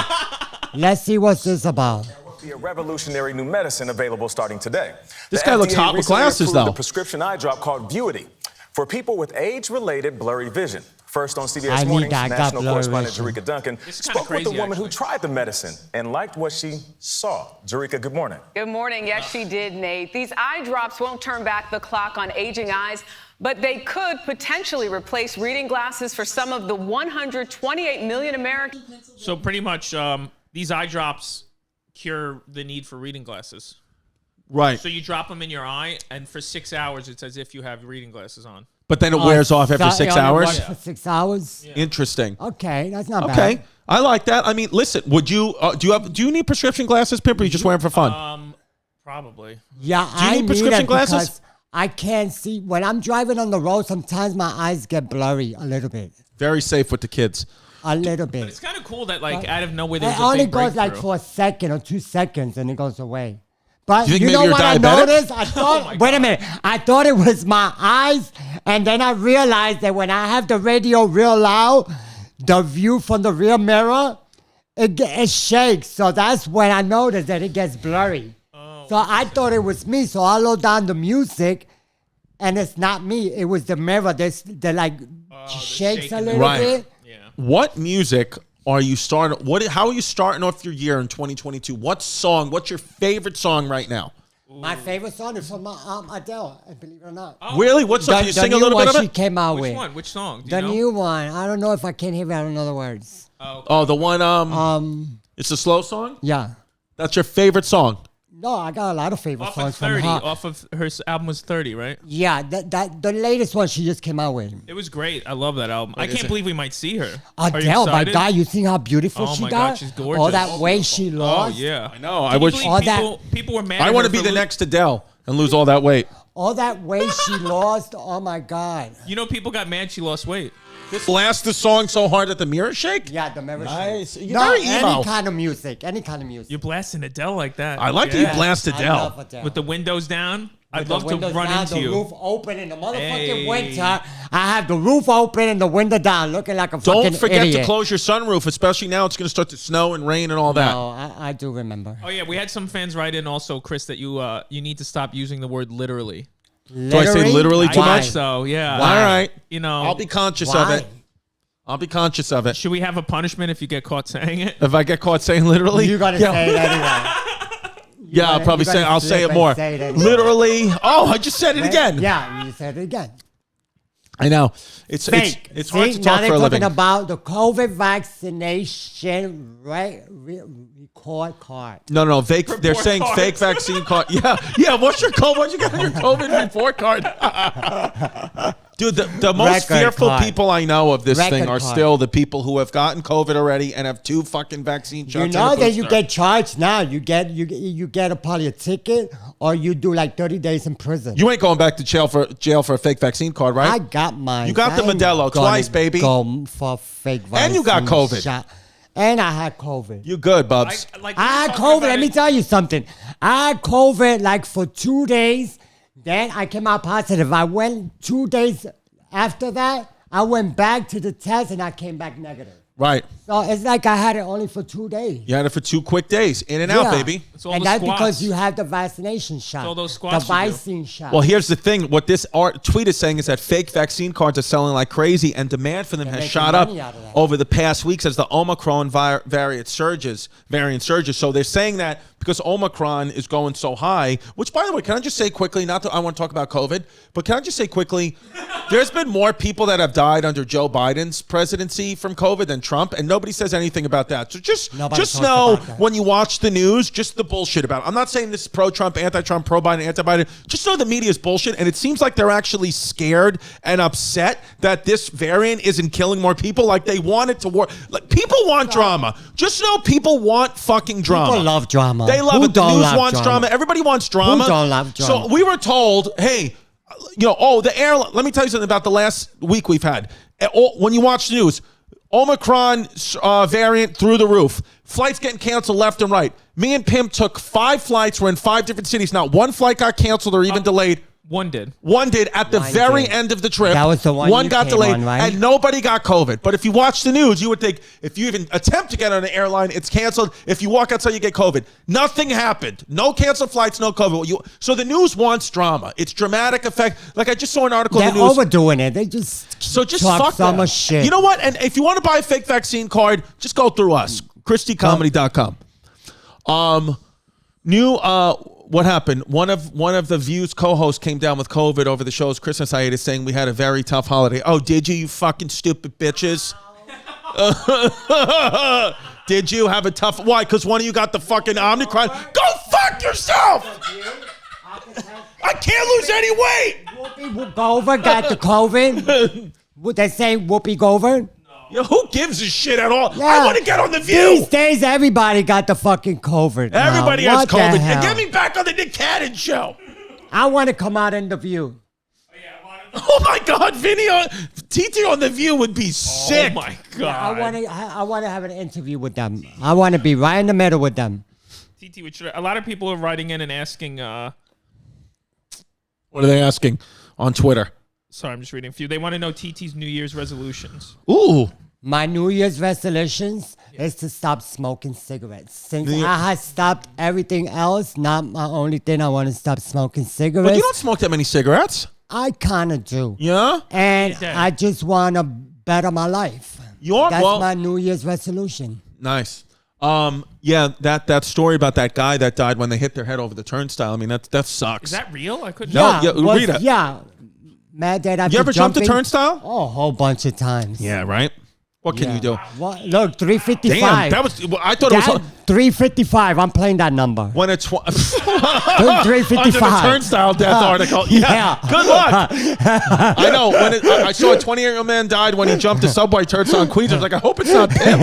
[SPEAKER 2] Let's see what's this about.
[SPEAKER 9] Be a revolutionary new medicine available starting today.
[SPEAKER 1] This
[SPEAKER 9] The
[SPEAKER 1] guy looks
[SPEAKER 9] FDA
[SPEAKER 1] hot with
[SPEAKER 9] recently
[SPEAKER 1] glasses,
[SPEAKER 9] approved
[SPEAKER 1] though.
[SPEAKER 9] A prescription eye drop called Vuity for people with age-related blurry vision. First on
[SPEAKER 2] I
[SPEAKER 9] CBS
[SPEAKER 2] need
[SPEAKER 9] Mornings,
[SPEAKER 2] that. I got
[SPEAKER 9] national
[SPEAKER 2] blurry
[SPEAKER 9] correspondent
[SPEAKER 2] vision.
[SPEAKER 9] Jerika Duncan
[SPEAKER 3] This is kinda
[SPEAKER 9] spoke with the
[SPEAKER 3] crazy,
[SPEAKER 9] woman who
[SPEAKER 3] actually.
[SPEAKER 9] tried the medicine and liked what she saw. Jerika, good morning.
[SPEAKER 10] Good morning. Yes, she did, Nate. These eye drops won't turn back the clock on aging eyes, but they could potentially replace reading glasses for some of the 128 million Americans.
[SPEAKER 3] So pretty much these eye drops cure the need for reading glasses.
[SPEAKER 1] Right.
[SPEAKER 3] So you drop them in your eye, and for 6 hours, it's as if you have reading glasses on.
[SPEAKER 1] But then it wears off after 6 hours.
[SPEAKER 2] Works for 6 hours.
[SPEAKER 3] Yeah.
[SPEAKER 1] Interesting.
[SPEAKER 2] Okay, that's not
[SPEAKER 1] Okay.
[SPEAKER 2] bad.
[SPEAKER 1] I like that. I mean, listen, would you, do you need prescription glasses, Pimp, or you just wear them for fun?
[SPEAKER 3] Probably.
[SPEAKER 2] Yeah,
[SPEAKER 1] Do you
[SPEAKER 2] I
[SPEAKER 1] need prescription
[SPEAKER 2] it
[SPEAKER 1] glasses?
[SPEAKER 2] because I can't see when I'm driving on the road. Sometimes my eyes get blurry a little bit,
[SPEAKER 1] Very safe with the kids.
[SPEAKER 2] a little
[SPEAKER 3] But it's
[SPEAKER 2] bit.
[SPEAKER 3] kind of cool that, like, out of nowhere, there's
[SPEAKER 2] It
[SPEAKER 3] a
[SPEAKER 2] only
[SPEAKER 3] big
[SPEAKER 2] goes like
[SPEAKER 3] breakthrough.
[SPEAKER 2] for a second or 2 seconds, and it goes away. But
[SPEAKER 1] Do you think
[SPEAKER 2] you
[SPEAKER 1] maybe
[SPEAKER 2] know
[SPEAKER 1] you're
[SPEAKER 2] what I
[SPEAKER 1] diabetic?
[SPEAKER 2] noticed? I thought, wait a minute, I thought it was my eyes, and then I realized that when I have the radio real loud, the view from the rear mirror, it shakes. So that's when I noticed that it gets blurry. So I thought it was me. So I low down the music, and it's not me. It was the mirror that like shakes a
[SPEAKER 3] shaking.
[SPEAKER 2] little
[SPEAKER 1] Right.
[SPEAKER 2] bit.
[SPEAKER 3] Yeah.
[SPEAKER 1] What music are you starting? How are you starting off your year in 2022? What song? What's your favorite song right now?
[SPEAKER 2] My favorite song is from Adele, believe it or not.
[SPEAKER 1] Really? What song? Can you sing a little bit of
[SPEAKER 2] she
[SPEAKER 1] it?
[SPEAKER 2] came out
[SPEAKER 3] Which
[SPEAKER 2] with.
[SPEAKER 3] one? Which song? Do you
[SPEAKER 2] The
[SPEAKER 3] know?
[SPEAKER 2] new one. I don't know if I can hear it. I don't know the words.
[SPEAKER 1] Oh, the one. It's a slow song.
[SPEAKER 2] Yeah.
[SPEAKER 1] That's your favorite song.
[SPEAKER 2] No, I got a lot of favorite
[SPEAKER 3] Off
[SPEAKER 2] songs
[SPEAKER 3] of
[SPEAKER 2] from
[SPEAKER 3] 30.
[SPEAKER 2] her.
[SPEAKER 3] Off of her album was 30, right?
[SPEAKER 2] Yeah, the latest one she just came out with.
[SPEAKER 3] It was great. I love that album. I can't believe we might see her. Are you
[SPEAKER 2] Adele, my
[SPEAKER 3] excited?
[SPEAKER 2] God, you see how beautiful
[SPEAKER 3] Oh
[SPEAKER 2] she
[SPEAKER 3] my
[SPEAKER 2] got?
[SPEAKER 3] God, she's gorgeous.
[SPEAKER 2] All that weight she
[SPEAKER 3] Oh,
[SPEAKER 2] lost.
[SPEAKER 3] yeah.
[SPEAKER 1] I know. I
[SPEAKER 3] Can you
[SPEAKER 1] wish.
[SPEAKER 3] believe
[SPEAKER 2] All that-
[SPEAKER 3] people were mad
[SPEAKER 1] I
[SPEAKER 3] at
[SPEAKER 1] want
[SPEAKER 3] her
[SPEAKER 1] to be
[SPEAKER 3] for
[SPEAKER 1] the next Adele and lose all that weight.
[SPEAKER 2] All that weight she lost. Oh my God.
[SPEAKER 3] You know, people got mad she lost weight.
[SPEAKER 1] Blast the song so hard that the mirror shake.
[SPEAKER 2] Yeah, the memory.
[SPEAKER 1] Nice. You're
[SPEAKER 2] No,
[SPEAKER 1] very emo.
[SPEAKER 2] any kind of music. Any kind of music.
[SPEAKER 3] You're blasting Adele like that.
[SPEAKER 1] I like that you blast
[SPEAKER 2] I
[SPEAKER 1] Adele.
[SPEAKER 2] love Adele.
[SPEAKER 3] With the windows down. I'd
[SPEAKER 2] With the
[SPEAKER 3] love to
[SPEAKER 2] windows
[SPEAKER 3] run
[SPEAKER 2] down,
[SPEAKER 3] into
[SPEAKER 2] the
[SPEAKER 3] you.
[SPEAKER 2] roof open in the motherfucking
[SPEAKER 3] Hey.
[SPEAKER 2] winter. I have the roof open and the window down, looking like a fucking
[SPEAKER 1] Don't forget
[SPEAKER 2] idiot.
[SPEAKER 1] to close your sunroof, especially now it's going to start to snow and rain and all that.
[SPEAKER 2] No, I do remember.
[SPEAKER 3] Oh, yeah. We had some fans write in also, Chris, that you need to stop using the word literally.
[SPEAKER 1] Do I say literally too
[SPEAKER 3] I
[SPEAKER 1] much?
[SPEAKER 3] think so, yeah.
[SPEAKER 1] All right.
[SPEAKER 3] You know.
[SPEAKER 1] I'll be conscious
[SPEAKER 2] Why?
[SPEAKER 1] of it. I'll be conscious of it.
[SPEAKER 3] Should we have a punishment if you get caught saying it?
[SPEAKER 1] If I get caught saying literally,
[SPEAKER 2] You gotta say it anyway.
[SPEAKER 1] yeah, I'll probably say. I'll say it more. Literally. Oh, I just said it again.
[SPEAKER 2] Yeah, you said it again.
[SPEAKER 1] I know. It's
[SPEAKER 2] Fake.
[SPEAKER 1] it's hard
[SPEAKER 2] See,
[SPEAKER 1] to
[SPEAKER 2] now
[SPEAKER 1] talk
[SPEAKER 2] they're
[SPEAKER 1] for a living.
[SPEAKER 2] talking about the COVID vaccination, right? Record card.
[SPEAKER 1] No. They're saying
[SPEAKER 3] cards.
[SPEAKER 1] fake vaccine card. Yeah. What's your code? What you got on your COVID report card? Dude, the most
[SPEAKER 2] Record
[SPEAKER 1] fearful
[SPEAKER 2] card.
[SPEAKER 1] people I know of this
[SPEAKER 2] Record
[SPEAKER 1] thing are
[SPEAKER 2] card.
[SPEAKER 1] still the people who have gotten COVID already and have 2 fucking vaccine shots.
[SPEAKER 2] You
[SPEAKER 1] and
[SPEAKER 2] know
[SPEAKER 1] a
[SPEAKER 2] that you
[SPEAKER 1] booster.
[SPEAKER 2] get charged now. You get a probably a ticket, or you do like 30 days in prison.
[SPEAKER 1] You ain't going back to jail for a fake vaccine card, right?
[SPEAKER 2] I got mine.
[SPEAKER 1] You got the
[SPEAKER 2] I ain't
[SPEAKER 1] Modelo
[SPEAKER 2] gonna
[SPEAKER 1] twice, baby.
[SPEAKER 2] Go for fake vaccine
[SPEAKER 1] And you got COVID.
[SPEAKER 2] shot. And I had COVID.
[SPEAKER 1] You good, Bubs?
[SPEAKER 2] I had COVID. Let me tell you something. I had COVID like for 2 days. Then I came out positive. I went 2 days after that. I went back to the test and I came back negative.
[SPEAKER 1] Right.
[SPEAKER 2] So it's like I had it only for 2 days.
[SPEAKER 1] You had it for 2 quick days. In and out, baby.
[SPEAKER 3] It's all
[SPEAKER 2] And
[SPEAKER 3] the
[SPEAKER 2] that's
[SPEAKER 3] squats.
[SPEAKER 2] because you had the vaccination shot.
[SPEAKER 3] all those squats
[SPEAKER 2] The
[SPEAKER 3] you do.
[SPEAKER 2] vaccine shot.
[SPEAKER 1] Well, here's the thing. What this tweet is saying is that fake vaccine cards are selling like crazy, and demand for them has
[SPEAKER 2] making
[SPEAKER 1] shot up
[SPEAKER 2] money out of that.
[SPEAKER 1] over the past weeks as the Omicron variant surges. So they're saying that because Omicron is going so high, which, by the way, can I just say quickly, not that I want to talk about COVID, but can I just say quickly, there's been more people that have died under Joe Biden's presidency from COVID than Trump, and nobody says anything about that. So just
[SPEAKER 2] talks
[SPEAKER 1] know
[SPEAKER 2] about that.
[SPEAKER 1] when you watch the news, just the bullshit about it. I'm not saying this is pro-Trump, anti-Trump, pro-Biden, anti-Biden. Just know the media is bullshit, and it seems like they're actually scared and upset that this variant isn't killing more people like they want it to work. Like, people want drama. Just know people want fucking drama.
[SPEAKER 2] People love drama.
[SPEAKER 1] They love
[SPEAKER 2] Who
[SPEAKER 1] it. The
[SPEAKER 2] don't
[SPEAKER 1] news
[SPEAKER 2] love
[SPEAKER 1] wants drama. Everybody wants drama.
[SPEAKER 2] Who don't love drama?
[SPEAKER 1] So we were told, hey, the airline. Let me tell you something about the last week we've had. When you watch the news, Omicron variant through the roof. Flights getting canceled left and right. Me and Pim took 5 flights. We're in 5 different cities. Not one flight got canceled or even delayed.
[SPEAKER 3] One did.
[SPEAKER 1] One did at the very end of the trip.
[SPEAKER 2] That was the one
[SPEAKER 1] One
[SPEAKER 2] you
[SPEAKER 1] got
[SPEAKER 2] came
[SPEAKER 1] delayed,
[SPEAKER 2] on, right?
[SPEAKER 1] and nobody got COVID. But if you watch the news, you would think if you even attempt to get on an airline, it's canceled. If you walk outside, you get COVID. Nothing happened. No canceled flights, no COVID. So the news wants drama. It's dramatic effect. Like I just saw an article
[SPEAKER 2] They're
[SPEAKER 1] in the news.
[SPEAKER 2] overdoing it. They just
[SPEAKER 1] Just
[SPEAKER 2] talk
[SPEAKER 1] fuck
[SPEAKER 2] so
[SPEAKER 1] that.
[SPEAKER 2] much shit.
[SPEAKER 1] You know what? And if you want to buy a fake vaccine card, just go through us. ChristyComedy.com. What happened? One of the Views co-hosts came down with COVID over the show's Christmas hiatus, saying we had a very tough holiday. Oh, did you fucking stupid bitches? Did you have a tough? Why? Because one of you got the fucking Omicron. Go fuck yourself! I can't lose any weight.
[SPEAKER 2] Whoopi Gover got the COVID. Would they say Whoopi Gover?
[SPEAKER 1] You know, who gives a shit at all?
[SPEAKER 2] Yeah.
[SPEAKER 1] I want to get on the View.
[SPEAKER 2] These days, everybody got the fucking COVID. now.
[SPEAKER 1] Everybody has
[SPEAKER 2] What the
[SPEAKER 1] COVID.
[SPEAKER 2] hell?
[SPEAKER 1] And get me back on the Nick Cannon show.
[SPEAKER 2] I want to come out in the View.
[SPEAKER 1] Oh my God, Vinny TT on the View would be sick.
[SPEAKER 3] Oh my God.
[SPEAKER 2] I want to have an interview with them. I want to be right in the middle with them.
[SPEAKER 3] TT, a lot of people are writing in and asking.
[SPEAKER 1] What are they asking on Twitter?
[SPEAKER 3] Sorry, I'm just reading a few. They want to know TT's New Year's resolutions.
[SPEAKER 1] Ooh.
[SPEAKER 2] My New Year's resolutions is to stop smoking cigarettes. Since I had stopped everything else, not my only thing, I want to stop smoking cigarettes.
[SPEAKER 1] But you don't smoke that many cigarettes.
[SPEAKER 2] I kind of do.
[SPEAKER 1] Yeah?
[SPEAKER 2] And I just want to better my life. That's my New Year's resolution.
[SPEAKER 1] Nice. Yeah, that story about that guy that died when they hit their head over the turnstile. I mean, that sucks.
[SPEAKER 3] Is that real? I couldn't.
[SPEAKER 1] Read it.
[SPEAKER 2] Yeah. Mad Dad after
[SPEAKER 1] You ever jumped a
[SPEAKER 2] jumping?
[SPEAKER 1] turnstile?
[SPEAKER 2] Oh, a whole bunch of times.
[SPEAKER 1] Yeah, right? What can you do?
[SPEAKER 2] What? Look, 355.
[SPEAKER 1] Damn, that was. I thought it was
[SPEAKER 2] 355. I'm playing that number.
[SPEAKER 1] when it's
[SPEAKER 2] 355.
[SPEAKER 1] under the turnstile death article. Yeah. Good luck. I know. When I saw a 28-year-old man died when he jumped a subway turnstile in Queens. I was like, I hope it's not him.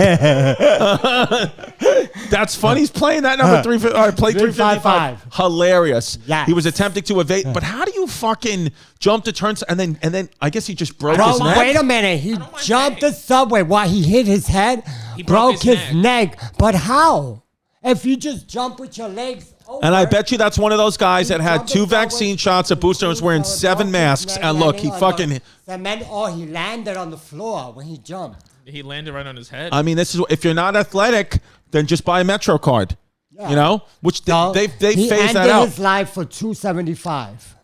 [SPEAKER 1] That's funny. He's playing that number 355. All right, play 355. Hilarious.
[SPEAKER 2] Yes.
[SPEAKER 1] He was attempting to evade, but how do you fucking jump the turnstile and then I guess he just broke his neck?
[SPEAKER 2] Wait a minute. He jumped the subway while he hit his head.
[SPEAKER 3] He
[SPEAKER 2] broke his neck. But how? If you just jump with your legs over.
[SPEAKER 1] And I bet you that's one of those guys
[SPEAKER 2] he
[SPEAKER 1] that had
[SPEAKER 2] jumped
[SPEAKER 1] 2
[SPEAKER 2] the subway,
[SPEAKER 1] vaccine shots, a booster, and was wearing 7 masks. And look, he fucking.
[SPEAKER 2] he landed on the floor when he jumped.
[SPEAKER 3] He landed right on his head.
[SPEAKER 1] I mean, this is if you're not athletic, then just buy a Metro card.
[SPEAKER 2] Yeah.
[SPEAKER 1] You know, which they
[SPEAKER 2] he
[SPEAKER 1] phased that
[SPEAKER 2] ended
[SPEAKER 1] out.
[SPEAKER 2] his life for $275.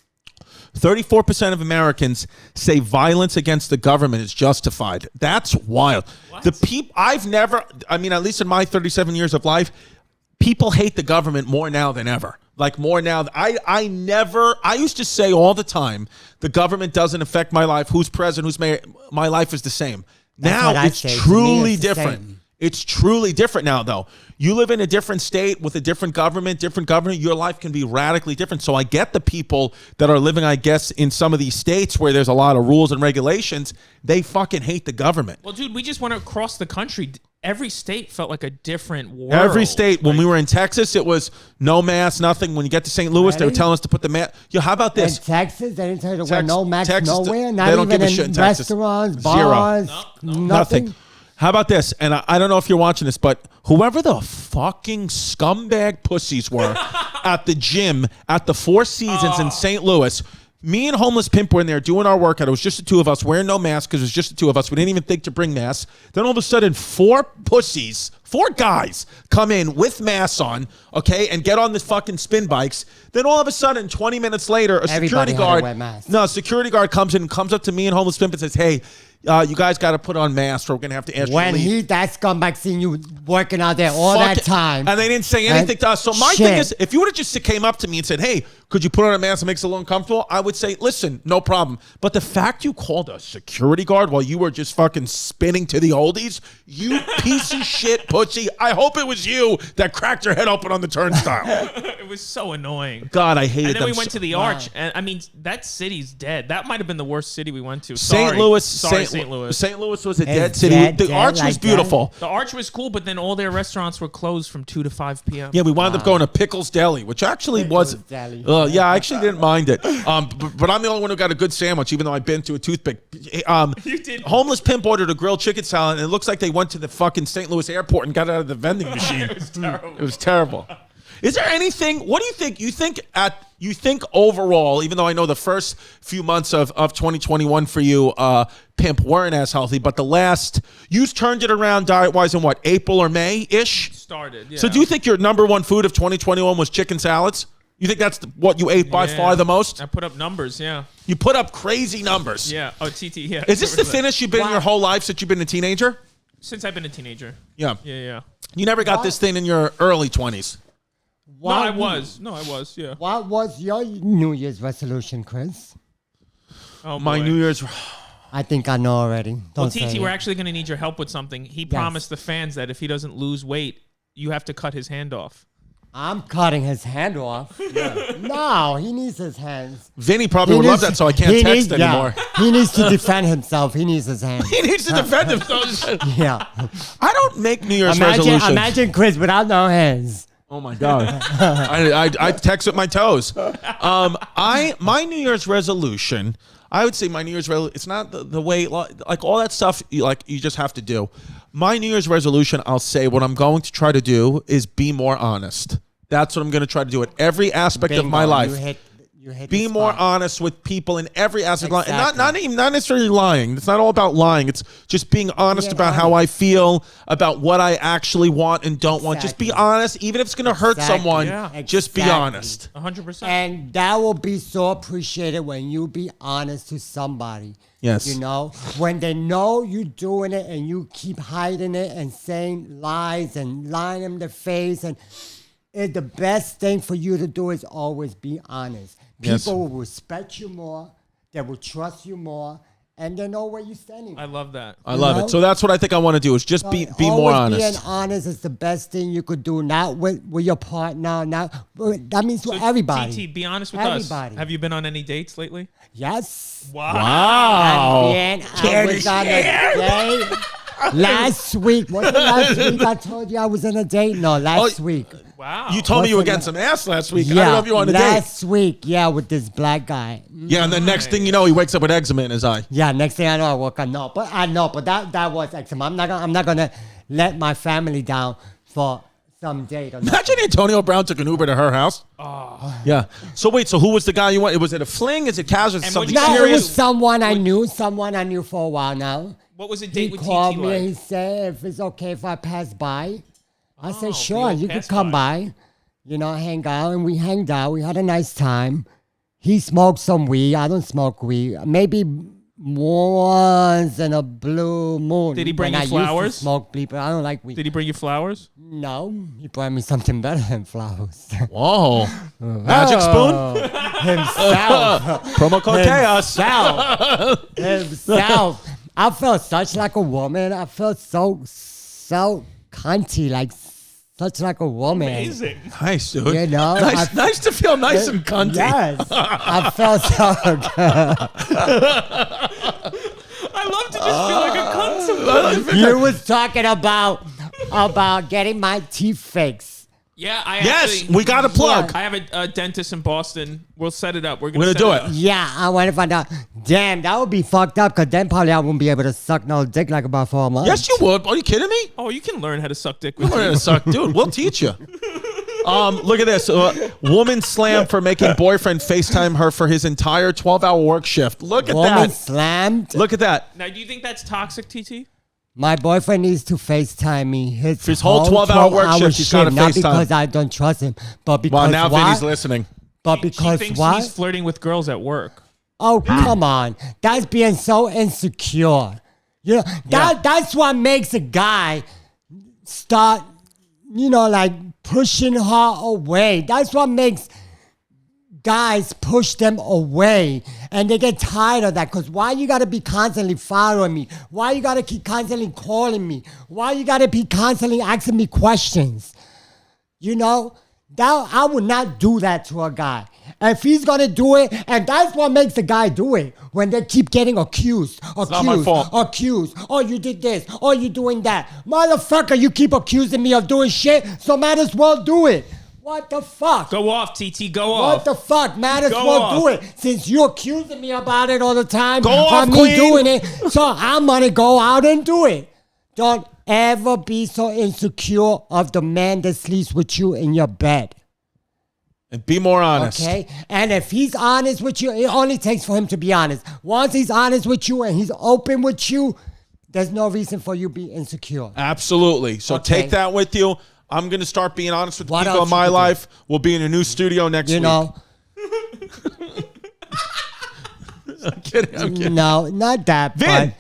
[SPEAKER 1] 34% of Americans say violence against the government is justified. That's wild.
[SPEAKER 3] What?
[SPEAKER 1] The people I've never, I mean, at least in my 37 years of life, people hate the government more now than ever. Like more now. I used to say all the time, the government doesn't affect my life. Who's president, who's mayor, my life is the same. Now it's truly different. It's truly different now, though. You live in a different state with a different government, your life can be radically different. So I get the people that are living, I guess, in some of these states where there's a lot of rules and regulations. They fucking hate the government.
[SPEAKER 3] Well, dude, we just went across the country. Every state felt like a different world.
[SPEAKER 1] Every state. When we were in Texas, it was no mask, nothing. When you get to St. Louis, they were telling us to put the mask. Yo, how about this?
[SPEAKER 2] In Texas, they didn't tell you to wear no mask nowhere. Not
[SPEAKER 1] they don't
[SPEAKER 2] even
[SPEAKER 1] give a shit
[SPEAKER 2] in
[SPEAKER 1] in Texas.
[SPEAKER 2] restaurants,
[SPEAKER 1] Zero.
[SPEAKER 2] bars,
[SPEAKER 1] Nothing. How about this? And I don't know if you're watching this, but whoever the fucking scumbag pussies were at the gym at the Four Seasons in St. Louis, me and Homeless Pimp were in there doing our workout. It was just the two of us wearing no masks because it was just the two of us. We didn't even think to bring masks. Then all of a sudden, four guys come in with masks on, okay, and get on the fucking spin bikes. Then all of a sudden, 20 minutes later, a security guard comes in and comes up to me and Homeless Pimp and says, hey, you guys got to put on masks or we're going to have to ask you to leave.
[SPEAKER 2] That scumbag seen you working out there all that time.
[SPEAKER 1] And they didn't say anything to us. So my thing is, if you would have just came up to me and said, hey, could you put on a mask that makes it a little uncomfortable? I would say, listen, no problem. But the fact you called a security guard while you were just fucking spinning to the oldies, you piece of shit pussy. I hope it was you that cracked your head open on the turnstile.
[SPEAKER 3] It was so annoying.
[SPEAKER 1] God, I hated them.
[SPEAKER 3] And then we went to the Arch, and I mean, that city's dead. That might have been the worst city we went to.
[SPEAKER 1] St. Louis.
[SPEAKER 3] St. Louis.
[SPEAKER 1] St. Louis was a dead city. The Arch was beautiful.
[SPEAKER 3] The Arch was cool, but then all their restaurants were closed from 2 to 5 p.m.
[SPEAKER 1] Yeah, we wound up going to Pickles Deli, which actually was. Yeah, I actually didn't mind it. But I'm the only one who got a good sandwich, even though I've been to a toothpick.
[SPEAKER 3] You did.
[SPEAKER 1] Homeless Pimp ordered a grilled chicken salad, and it looks like they went to the fucking St. Louis airport and got it out of the vending machine.
[SPEAKER 3] It was terrible.
[SPEAKER 1] It was terrible. Is there anything? What do you think? You think overall, even though I know the first few months of 2021 for you, Pimp, weren't as healthy, but the last you turned it around diet wise in what, April or May ish?
[SPEAKER 3] Started. Yeah.
[SPEAKER 1] So do you think your number one food of 2021 was chicken salads? You think that's what you ate by far the most?
[SPEAKER 3] I put up numbers. Yeah.
[SPEAKER 1] You put up crazy numbers.
[SPEAKER 3] Yeah. Oh, TT. Yeah.
[SPEAKER 1] Is this the thinnest you've been in your whole life since you've been a teenager?
[SPEAKER 3] Since I've been a teenager.
[SPEAKER 1] Yeah.
[SPEAKER 3] Yeah.
[SPEAKER 1] You never got this thin in your early 20s.
[SPEAKER 3] No, I was. Yeah.
[SPEAKER 2] What was your New Year's resolution, Chris?
[SPEAKER 3] Oh,
[SPEAKER 1] my
[SPEAKER 3] boy.
[SPEAKER 1] New Year's.
[SPEAKER 2] I think I know already.
[SPEAKER 3] Well, TT, we're actually going to need your help with something. He promised the fans that if he doesn't lose weight, you have to cut his hand off.
[SPEAKER 2] I'm cutting his hand off. No, he needs his hands.
[SPEAKER 1] Vinny probably would love that, so I can't text anymore.
[SPEAKER 2] He needs to defend himself. He needs his hands.
[SPEAKER 1] He needs to defend himself.
[SPEAKER 2] Yeah.
[SPEAKER 1] I don't make New Year's resolutions.
[SPEAKER 2] Imagine Chris without no hands.
[SPEAKER 1] Oh my God. I text with my toes. My New Year's resolution, I would say my New Year's resolution, it's not the way, like all that stuff, you just have to do. My New Year's resolution, I'll say what I'm going to try to do is be more honest. That's what I'm going to try to do at every aspect of my life. Be more honest with people in every aspect of life. And not necessarily lying. It's not all about lying. It's just being honest about how I feel, about what I actually want and don't want. Just be honest. Even if it's going to hurt someone, just be honest.
[SPEAKER 3] 100%.
[SPEAKER 2] And that will be so appreciated when you be honest to somebody.
[SPEAKER 1] Yes.
[SPEAKER 2] You know, when they know you're doing it and you keep hiding it and saying lies and lying in their face. And the best thing for you to do is always be honest. People will respect you more, they will trust you more, and they know where you're standing.
[SPEAKER 3] I love that.
[SPEAKER 1] I love it. So that's what I think I want to do is just be more honest.
[SPEAKER 2] Being honest is the best thing you could do, not with your partner. That means with everybody.
[SPEAKER 3] TT, be honest with us. Have you been on any dates lately?
[SPEAKER 2] Yes.
[SPEAKER 3] Wow.
[SPEAKER 2] I was on a date last week. Was it last week I told you I was on a date? No, last week.
[SPEAKER 3] Wow.
[SPEAKER 1] You told me you were getting some ass last week.
[SPEAKER 2] Yeah,
[SPEAKER 1] I don't know if you were on a date.
[SPEAKER 2] last week, with this black guy.
[SPEAKER 1] Yeah, and the next thing you know, he wakes up with eczema in his eye.
[SPEAKER 2] Yeah, next thing I know, I woke up. But that was eczema. I'm not gonna let my family down for some date.
[SPEAKER 1] Imagine Antonio Brown took an Uber to her house. Oh. Yeah. So wait, who was the guy you went? Was it a fling? Is it casual? Something serious?
[SPEAKER 2] It was someone I knew for a while now.
[SPEAKER 3] What was a date with TT
[SPEAKER 2] He called me
[SPEAKER 3] like?
[SPEAKER 2] and he said, if it's okay if I pass by. I said, sure,
[SPEAKER 3] you'll
[SPEAKER 2] you can
[SPEAKER 3] pass
[SPEAKER 2] come
[SPEAKER 3] by.
[SPEAKER 2] hang out. And we hanged out. We had a nice time. he smoked some weed. I don't smoke weed. Maybe once in a blue moon.
[SPEAKER 3] Did he bring
[SPEAKER 2] when
[SPEAKER 3] you
[SPEAKER 2] I
[SPEAKER 3] flowers?
[SPEAKER 2] Used to smoke weed, but I don't like weed.
[SPEAKER 3] Did he bring you flowers?
[SPEAKER 2] No, he brought me something better than flowers.
[SPEAKER 1] Whoa. Magic spoon?
[SPEAKER 2] Himself.
[SPEAKER 1] Promo code Chaos.
[SPEAKER 2] Himself. I felt such like a woman. I felt so cunty, like such like a woman.
[SPEAKER 3] Amazing.
[SPEAKER 1] Nice, dude.
[SPEAKER 2] You know?
[SPEAKER 1] Nice to feel nice and cunty.
[SPEAKER 2] Yes. I felt so good.
[SPEAKER 3] I love to just feel like a cunt sometimes.
[SPEAKER 2] You was talking about getting my teeth fixed.
[SPEAKER 3] Yeah,
[SPEAKER 1] Yes, we got a plug.
[SPEAKER 3] I have a dentist in Boston. We'll set it up. We're
[SPEAKER 1] gonna
[SPEAKER 3] set
[SPEAKER 1] do
[SPEAKER 3] it.
[SPEAKER 1] it.
[SPEAKER 2] Yeah, I want to find out. Damn, that would be fucked up, because then probably I wouldn't be able to suck no dick like about 4 months.
[SPEAKER 1] Yes, you would. Are you kidding me?
[SPEAKER 3] Oh, you can learn how to suck dick.
[SPEAKER 1] Learn how to suck, dude. We'll teach you. Look at this. Woman slammed for making boyfriend FaceTime her for his entire 12-hour work shift. Look at
[SPEAKER 2] Woman
[SPEAKER 1] that.
[SPEAKER 2] slammed?
[SPEAKER 1] Look at that.
[SPEAKER 3] Now, do you think that's toxic, TT?
[SPEAKER 2] My boyfriend needs to FaceTime me. His
[SPEAKER 1] whole 12-hour work shift, he's got to
[SPEAKER 2] not
[SPEAKER 1] FaceTime.
[SPEAKER 2] because I don't trust him, but because
[SPEAKER 1] Well, now
[SPEAKER 2] why?
[SPEAKER 1] Vinny's listening.
[SPEAKER 2] But
[SPEAKER 3] She
[SPEAKER 2] because
[SPEAKER 3] thinks
[SPEAKER 2] why?
[SPEAKER 3] he's flirting with girls at work.
[SPEAKER 2] Oh, come on. That's being so insecure. You know, that's what makes a guy start, like pushing her away. That's what makes guys push them away, and they get tired of that. Because why you gotta be constantly following me? Why you gotta keep constantly calling me? Why you gotta be constantly asking me questions? That I would not do that to a guy. If he's gonna do it, and that's what makes the guy do it, when they keep getting accused.
[SPEAKER 1] not my fault.
[SPEAKER 2] Oh, you did this. Oh, you doing that. Motherfucker, you keep accusing me of doing shit, so might as well do it. What the fuck?
[SPEAKER 3] Go off, TT. Go off.
[SPEAKER 2] What the fuck? Might as
[SPEAKER 3] Go
[SPEAKER 2] well
[SPEAKER 3] off.
[SPEAKER 2] do it. Since you're accusing me about it all the time.
[SPEAKER 1] Go off,
[SPEAKER 2] me
[SPEAKER 1] queen.
[SPEAKER 2] doing it. So I'm gonna go out and do it. Don't ever be so insecure of the man that sleeps with you in your bed.
[SPEAKER 1] And be more honest.
[SPEAKER 2] Okay? And if he's honest with you, it only takes for him to be honest. Once he's honest with you and he's open with you, there's no reason for you to be insecure.
[SPEAKER 1] Absolutely. So
[SPEAKER 2] Okay.
[SPEAKER 1] take that with you. I'm going to start being honest with
[SPEAKER 2] What
[SPEAKER 1] people
[SPEAKER 2] else
[SPEAKER 1] in my
[SPEAKER 2] you could do?
[SPEAKER 1] life. We'll be in a new studio next week.
[SPEAKER 2] I'm
[SPEAKER 1] kidding.
[SPEAKER 2] No, not that.
[SPEAKER 1] Vin!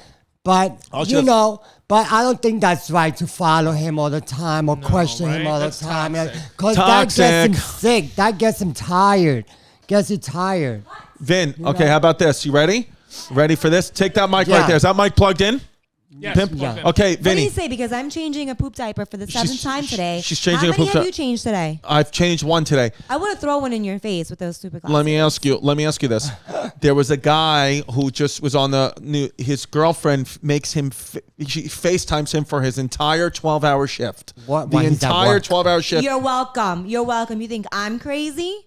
[SPEAKER 2] But
[SPEAKER 1] I'll
[SPEAKER 2] you
[SPEAKER 1] just-
[SPEAKER 2] know, but I don't think that's right to follow him all the time or question him
[SPEAKER 3] right?
[SPEAKER 2] all
[SPEAKER 3] That's
[SPEAKER 2] the time.
[SPEAKER 3] toxic.
[SPEAKER 2] Because that gets him
[SPEAKER 1] Toxic.
[SPEAKER 2] sick. That gets him tired. Gets you tired.
[SPEAKER 1] Vin, okay, how about this? You ready? Ready for this? Take that mic
[SPEAKER 2] Yeah.
[SPEAKER 1] right there. Is that mic plugged in?
[SPEAKER 3] Yes,
[SPEAKER 1] Pimp?
[SPEAKER 3] plug in.
[SPEAKER 1] Okay,
[SPEAKER 7] What do you
[SPEAKER 1] Vinny.
[SPEAKER 7] say? Because I'm changing a poop diaper for the seventh time today.
[SPEAKER 1] she's changing
[SPEAKER 7] How
[SPEAKER 1] a poop
[SPEAKER 7] many have
[SPEAKER 1] di-
[SPEAKER 7] you changed today?
[SPEAKER 1] I've changed one today.
[SPEAKER 7] I want to throw one in your face with those stupid glasses.
[SPEAKER 1] Let me ask you this. There was a guy who just was on the new, his girlfriend makes him, she FaceTimes him for his entire 12-hour shift.
[SPEAKER 2] What-
[SPEAKER 1] The
[SPEAKER 2] while he's at
[SPEAKER 1] entire
[SPEAKER 2] work?
[SPEAKER 1] 12-hour shift.
[SPEAKER 7] You're welcome. You're welcome. You think I'm crazy?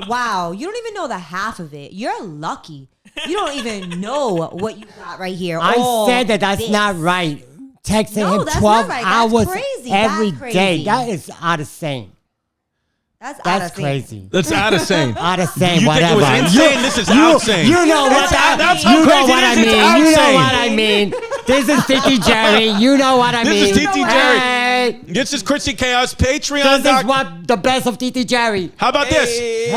[SPEAKER 7] Wow. You don't even know the half of it. You're lucky. You don't even know what you got right here.
[SPEAKER 2] I
[SPEAKER 7] All
[SPEAKER 2] said that's
[SPEAKER 7] this.
[SPEAKER 2] not right. Texting
[SPEAKER 7] No,
[SPEAKER 2] him
[SPEAKER 7] that's
[SPEAKER 2] 12
[SPEAKER 7] not right. That's
[SPEAKER 2] hours
[SPEAKER 7] crazy.
[SPEAKER 2] every
[SPEAKER 7] That's
[SPEAKER 2] day.
[SPEAKER 7] crazy.
[SPEAKER 2] That is out of sane.
[SPEAKER 7] That's out
[SPEAKER 2] That's
[SPEAKER 7] of sync.
[SPEAKER 2] crazy.
[SPEAKER 1] That's out of sane.
[SPEAKER 2] Out of sane,
[SPEAKER 1] You
[SPEAKER 2] whatever.
[SPEAKER 1] think it was insane? This is outsane.
[SPEAKER 2] You know what
[SPEAKER 1] That's how
[SPEAKER 2] you know
[SPEAKER 1] crazy
[SPEAKER 2] what
[SPEAKER 1] it
[SPEAKER 2] I
[SPEAKER 1] is. It's
[SPEAKER 2] mean. You know
[SPEAKER 1] outsane.
[SPEAKER 2] what I mean. This is Titi Jerry. You know what I mean.
[SPEAKER 1] This is Titi Jerry.
[SPEAKER 2] Hey,
[SPEAKER 1] This is Chrissy Chaos.
[SPEAKER 2] this
[SPEAKER 1] Patreon.
[SPEAKER 2] is what the best of Titi Jerry.
[SPEAKER 1] How about this?
[SPEAKER 2] Hey.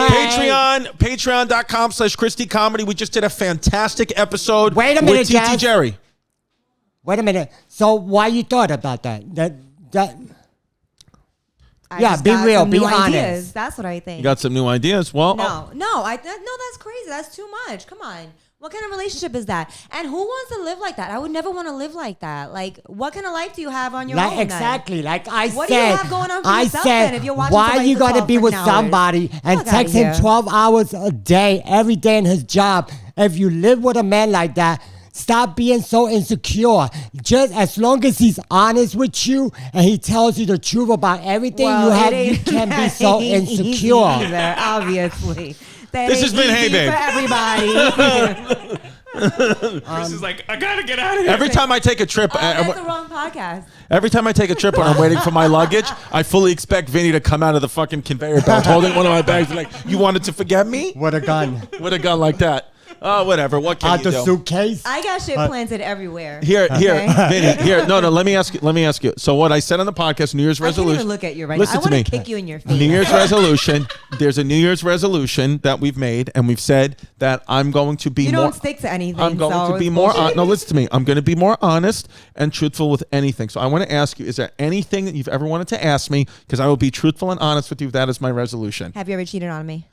[SPEAKER 1] Patreon.com/Christy Comedy. We just did a fantastic episode
[SPEAKER 2] Wait a minute,
[SPEAKER 1] with TT
[SPEAKER 2] Jazz.
[SPEAKER 1] Jerry.
[SPEAKER 2] Wait a minute. So why you thought about that?
[SPEAKER 7] I
[SPEAKER 2] Yeah,
[SPEAKER 7] just
[SPEAKER 2] be
[SPEAKER 7] got
[SPEAKER 2] real,
[SPEAKER 7] some
[SPEAKER 2] be
[SPEAKER 7] new
[SPEAKER 2] honest.
[SPEAKER 7] Ideas. That's what I think.
[SPEAKER 1] You got some new ideas? Well,
[SPEAKER 7] No, that's crazy. That's too much. Come on. What kind of relationship is that? And who wants to live like that? I would never want to live like that. Like, what kind of life do you have on your own? then?
[SPEAKER 2] Exactly. Like I
[SPEAKER 7] What do you
[SPEAKER 2] said,
[SPEAKER 7] have going on for
[SPEAKER 2] I
[SPEAKER 7] yourself
[SPEAKER 2] said,
[SPEAKER 7] then if you're watching
[SPEAKER 2] why
[SPEAKER 7] somebody
[SPEAKER 2] you
[SPEAKER 7] for
[SPEAKER 2] gotta
[SPEAKER 7] 12
[SPEAKER 2] be with
[SPEAKER 7] freaking hours?
[SPEAKER 2] somebody and
[SPEAKER 7] Fuck outta
[SPEAKER 2] text him
[SPEAKER 7] here.
[SPEAKER 2] 12 hours a day, every day in his job? If you live with a man like that, stop being so insecure. Just as long as he's honest with you and he tells you the truth about everything
[SPEAKER 7] Well,
[SPEAKER 2] you
[SPEAKER 7] it
[SPEAKER 2] have, you
[SPEAKER 7] ain't-
[SPEAKER 2] can't be
[SPEAKER 7] that
[SPEAKER 2] so
[SPEAKER 7] ain't easy
[SPEAKER 2] insecure.
[SPEAKER 7] either, obviously. That
[SPEAKER 1] This
[SPEAKER 7] ain't
[SPEAKER 1] has been Hey
[SPEAKER 7] easy
[SPEAKER 1] Babe.
[SPEAKER 7] for everybody.
[SPEAKER 3] Chris is like, I gotta get out of here.
[SPEAKER 1] every time I take a trip,
[SPEAKER 7] That's the wrong podcast.
[SPEAKER 1] every time I take a trip when I'm waiting for my luggage, I fully expect Vinny to come out of the fucking conveyor belt holding one of my bags like, you wanted to forget me?
[SPEAKER 2] With a gun.
[SPEAKER 1] With a gun like that. Whatever. What can you
[SPEAKER 2] the
[SPEAKER 1] do?
[SPEAKER 2] suitcase.
[SPEAKER 7] I got shit planted everywhere.
[SPEAKER 1] Here,
[SPEAKER 7] Okay.
[SPEAKER 1] Vinny. Here, no. Let me ask you. So what I said on the podcast, New Year's
[SPEAKER 7] I can't
[SPEAKER 1] resolution.
[SPEAKER 7] even look at you right
[SPEAKER 1] Listen
[SPEAKER 7] now. I
[SPEAKER 1] to me.
[SPEAKER 7] want to kick you in your face.
[SPEAKER 1] New Year's resolution. There's a New Year's resolution that we've made, and we've said that I'm going to be
[SPEAKER 7] You
[SPEAKER 1] more.
[SPEAKER 7] don't stick to anything.
[SPEAKER 1] I'm going
[SPEAKER 7] so
[SPEAKER 1] to be
[SPEAKER 7] it's
[SPEAKER 1] more.
[SPEAKER 7] bullshit.
[SPEAKER 1] No, listen to me. I'm going to be more honest and truthful with anything. So I want to ask you: is there anything that you've ever wanted to ask me? Because I will be truthful and honest with you. That is my resolution.
[SPEAKER 7] Have you ever cheated on me?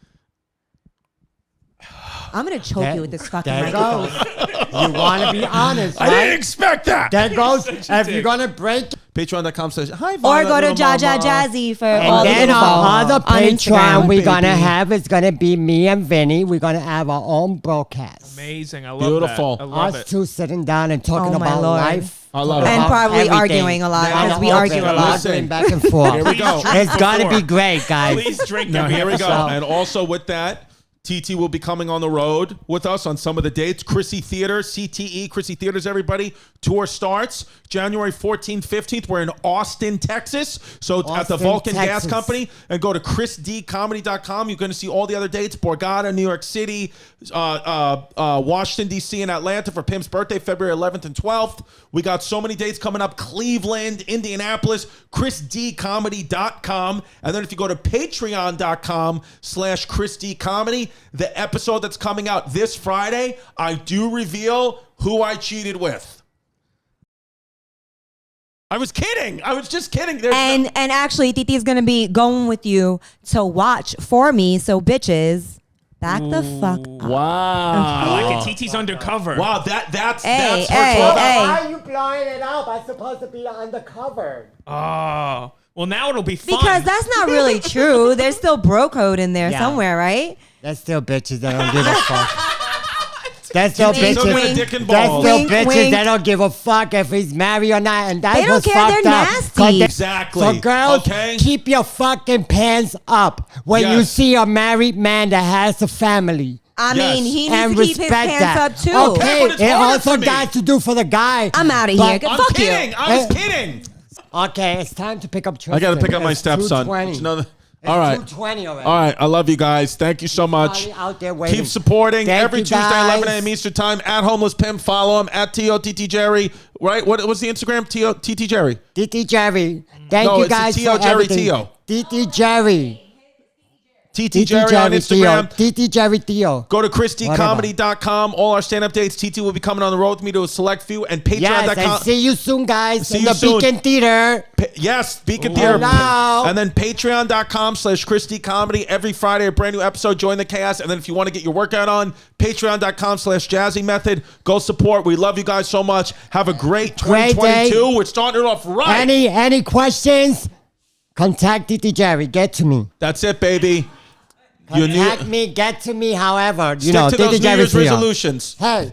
[SPEAKER 7] I'm gonna choke you with this fucking
[SPEAKER 2] There
[SPEAKER 7] microphone.
[SPEAKER 2] goes. You want to be honest,
[SPEAKER 1] I
[SPEAKER 2] right?
[SPEAKER 1] didn't expect that.
[SPEAKER 2] There goes. If you're gonna break,
[SPEAKER 1] Patreon.com/hi.
[SPEAKER 7] Or
[SPEAKER 1] Violet,
[SPEAKER 7] go to
[SPEAKER 1] little
[SPEAKER 7] Jaja
[SPEAKER 1] mama.
[SPEAKER 7] Jazzy for
[SPEAKER 2] and
[SPEAKER 7] all the
[SPEAKER 2] then
[SPEAKER 7] info
[SPEAKER 2] our other
[SPEAKER 7] on
[SPEAKER 2] Patreon
[SPEAKER 7] Instagram.
[SPEAKER 2] we're gonna
[SPEAKER 1] baby.
[SPEAKER 2] have is gonna be me and Vinny. We're gonna have our own broadcast.
[SPEAKER 3] Amazing. I love
[SPEAKER 1] Beautiful.
[SPEAKER 3] that. I love
[SPEAKER 2] Us
[SPEAKER 3] it.
[SPEAKER 2] two sitting down and talking
[SPEAKER 7] Oh, my
[SPEAKER 2] about
[SPEAKER 7] Lord.
[SPEAKER 2] life.
[SPEAKER 1] I love it.
[SPEAKER 7] And
[SPEAKER 2] about
[SPEAKER 7] probably
[SPEAKER 2] everything.
[SPEAKER 7] arguing a lot,
[SPEAKER 2] Yeah,
[SPEAKER 7] because we
[SPEAKER 2] all
[SPEAKER 7] argue
[SPEAKER 2] that.
[SPEAKER 7] a lot.
[SPEAKER 2] Arguing back and forth.
[SPEAKER 1] Here we go.
[SPEAKER 2] It's gonna
[SPEAKER 3] before.
[SPEAKER 2] be great, guys.
[SPEAKER 3] Please drink.
[SPEAKER 1] Now
[SPEAKER 3] every
[SPEAKER 1] here we go.
[SPEAKER 3] episode.
[SPEAKER 1] And also with that, TT will be coming on the road with us on some of the dates. Chrissy Theater, CTE, Chrissy Theaters, everybody. Tour starts January 14th, 15th. We're in Austin, Texas. So at the
[SPEAKER 2] Austin,
[SPEAKER 1] Vulcan Gas
[SPEAKER 2] Texas.
[SPEAKER 1] Company. And go to chrisdcomedy.com. You're going to see all the other dates. Borgata, New York City, Washington, D.C., and Atlanta for Pim's birthday, February 11th and 12th. We got so many dates coming up. Cleveland, Indianapolis, chrisdcomedy.com. And then if you go to patreon.com/chrisdcomedy, the episode that's coming out this Friday, I do reveal who I cheated with. I was kidding. I was just kidding. There's
[SPEAKER 7] And actually, Titi is gonna be going with you to watch for me. So bitches, back the fuck up.
[SPEAKER 1] wow.
[SPEAKER 3] I like it. TT's undercover.
[SPEAKER 1] Wow, that's
[SPEAKER 7] Hey,
[SPEAKER 1] her
[SPEAKER 7] hey,
[SPEAKER 1] talk.
[SPEAKER 7] hey.
[SPEAKER 2] Why are you blowing it up? I'm supposed to be undercover.
[SPEAKER 3] Oh. Well, now it'll be fun.
[SPEAKER 7] Because that's not really true. There's still bro code in there
[SPEAKER 2] Yeah.
[SPEAKER 7] somewhere, right?
[SPEAKER 2] That's still bitches that don't give a fuck. That's still
[SPEAKER 7] Wink,
[SPEAKER 2] bitches.
[SPEAKER 7] wink.
[SPEAKER 1] Dick and
[SPEAKER 2] That's
[SPEAKER 1] balls.
[SPEAKER 2] still
[SPEAKER 7] Wink,
[SPEAKER 2] bitches
[SPEAKER 7] wink.
[SPEAKER 2] that don't give a fuck if he's married or not, and that's
[SPEAKER 7] They don't
[SPEAKER 2] what's
[SPEAKER 7] care,
[SPEAKER 2] fucked
[SPEAKER 7] they're
[SPEAKER 2] up.
[SPEAKER 7] nasty.
[SPEAKER 2] 'Cause they-
[SPEAKER 1] Exactly.
[SPEAKER 2] So girls,
[SPEAKER 1] Okay.
[SPEAKER 2] keep your fucking pants up when you
[SPEAKER 1] Yes.
[SPEAKER 2] see a married man that has a family.
[SPEAKER 7] I
[SPEAKER 1] Yes.
[SPEAKER 7] mean, he
[SPEAKER 2] And
[SPEAKER 7] needs to keep his
[SPEAKER 2] respect
[SPEAKER 7] pants
[SPEAKER 2] that.
[SPEAKER 7] up too.
[SPEAKER 2] Okay,
[SPEAKER 1] Yeah, but it's
[SPEAKER 2] it
[SPEAKER 1] harder
[SPEAKER 2] also
[SPEAKER 1] for me.
[SPEAKER 2] got to do for the guy.
[SPEAKER 7] I'm outta
[SPEAKER 2] but-
[SPEAKER 7] here. Good
[SPEAKER 1] I'm
[SPEAKER 7] Fuck you.
[SPEAKER 1] kidding. I was kidding.
[SPEAKER 2] Okay, it's time to pick up Tristan.
[SPEAKER 1] I got to pick up my
[SPEAKER 2] It's
[SPEAKER 1] stepson.
[SPEAKER 2] 2:20.
[SPEAKER 1] It's another-
[SPEAKER 2] It's
[SPEAKER 1] all right.
[SPEAKER 2] 2:20 already.
[SPEAKER 1] All right. I love you guys. Thank you so much.
[SPEAKER 2] Probably out there waiting.
[SPEAKER 1] Keep supporting
[SPEAKER 2] Thank
[SPEAKER 1] every
[SPEAKER 2] you,
[SPEAKER 1] Tuesday,
[SPEAKER 2] guys.
[SPEAKER 1] 11 a.m. Eastern Time at Homeless Pimp. Follow him at TOTT Jerry. Right? What's the Instagram? TT Jerry.
[SPEAKER 2] DT Jerry. Thank
[SPEAKER 1] No,
[SPEAKER 2] you
[SPEAKER 1] it's a
[SPEAKER 2] guys
[SPEAKER 1] T.O.
[SPEAKER 2] for
[SPEAKER 1] Jerry
[SPEAKER 2] everything.
[SPEAKER 1] T.O.
[SPEAKER 2] DT Jerry.
[SPEAKER 1] TT Jerry on Instagram.
[SPEAKER 2] DT Jerry Theo.
[SPEAKER 1] Go to christycomedy.com. All our stand-up dates. TT will be coming on the road with me to a select few. And
[SPEAKER 2] Yes, and
[SPEAKER 1] patreon.com.
[SPEAKER 2] see you soon, guys,
[SPEAKER 1] See
[SPEAKER 2] in
[SPEAKER 1] you
[SPEAKER 2] the
[SPEAKER 1] soon.
[SPEAKER 2] Beacon Theater.
[SPEAKER 1] Yes, Beacon Theater.
[SPEAKER 2] Hello.
[SPEAKER 1] And then patreon.com/ChristyComedy. Every Friday, a brand new episode. Join the chaos. And then if you want to get your workout on, patreon.com/Jazzy Method. Go support. We love you guys so much. Have a great
[SPEAKER 2] Great
[SPEAKER 1] 2022.
[SPEAKER 2] day.
[SPEAKER 1] We're starting it off right.
[SPEAKER 2] Any questions? Contact DT Jerry. Get to me.
[SPEAKER 1] That's it, baby. You
[SPEAKER 2] Contact me. Get to me. However,
[SPEAKER 1] Stick to those
[SPEAKER 2] DT
[SPEAKER 1] New
[SPEAKER 2] Jerry
[SPEAKER 1] Year's
[SPEAKER 2] Theo.
[SPEAKER 1] resolutions.
[SPEAKER 2] Hey.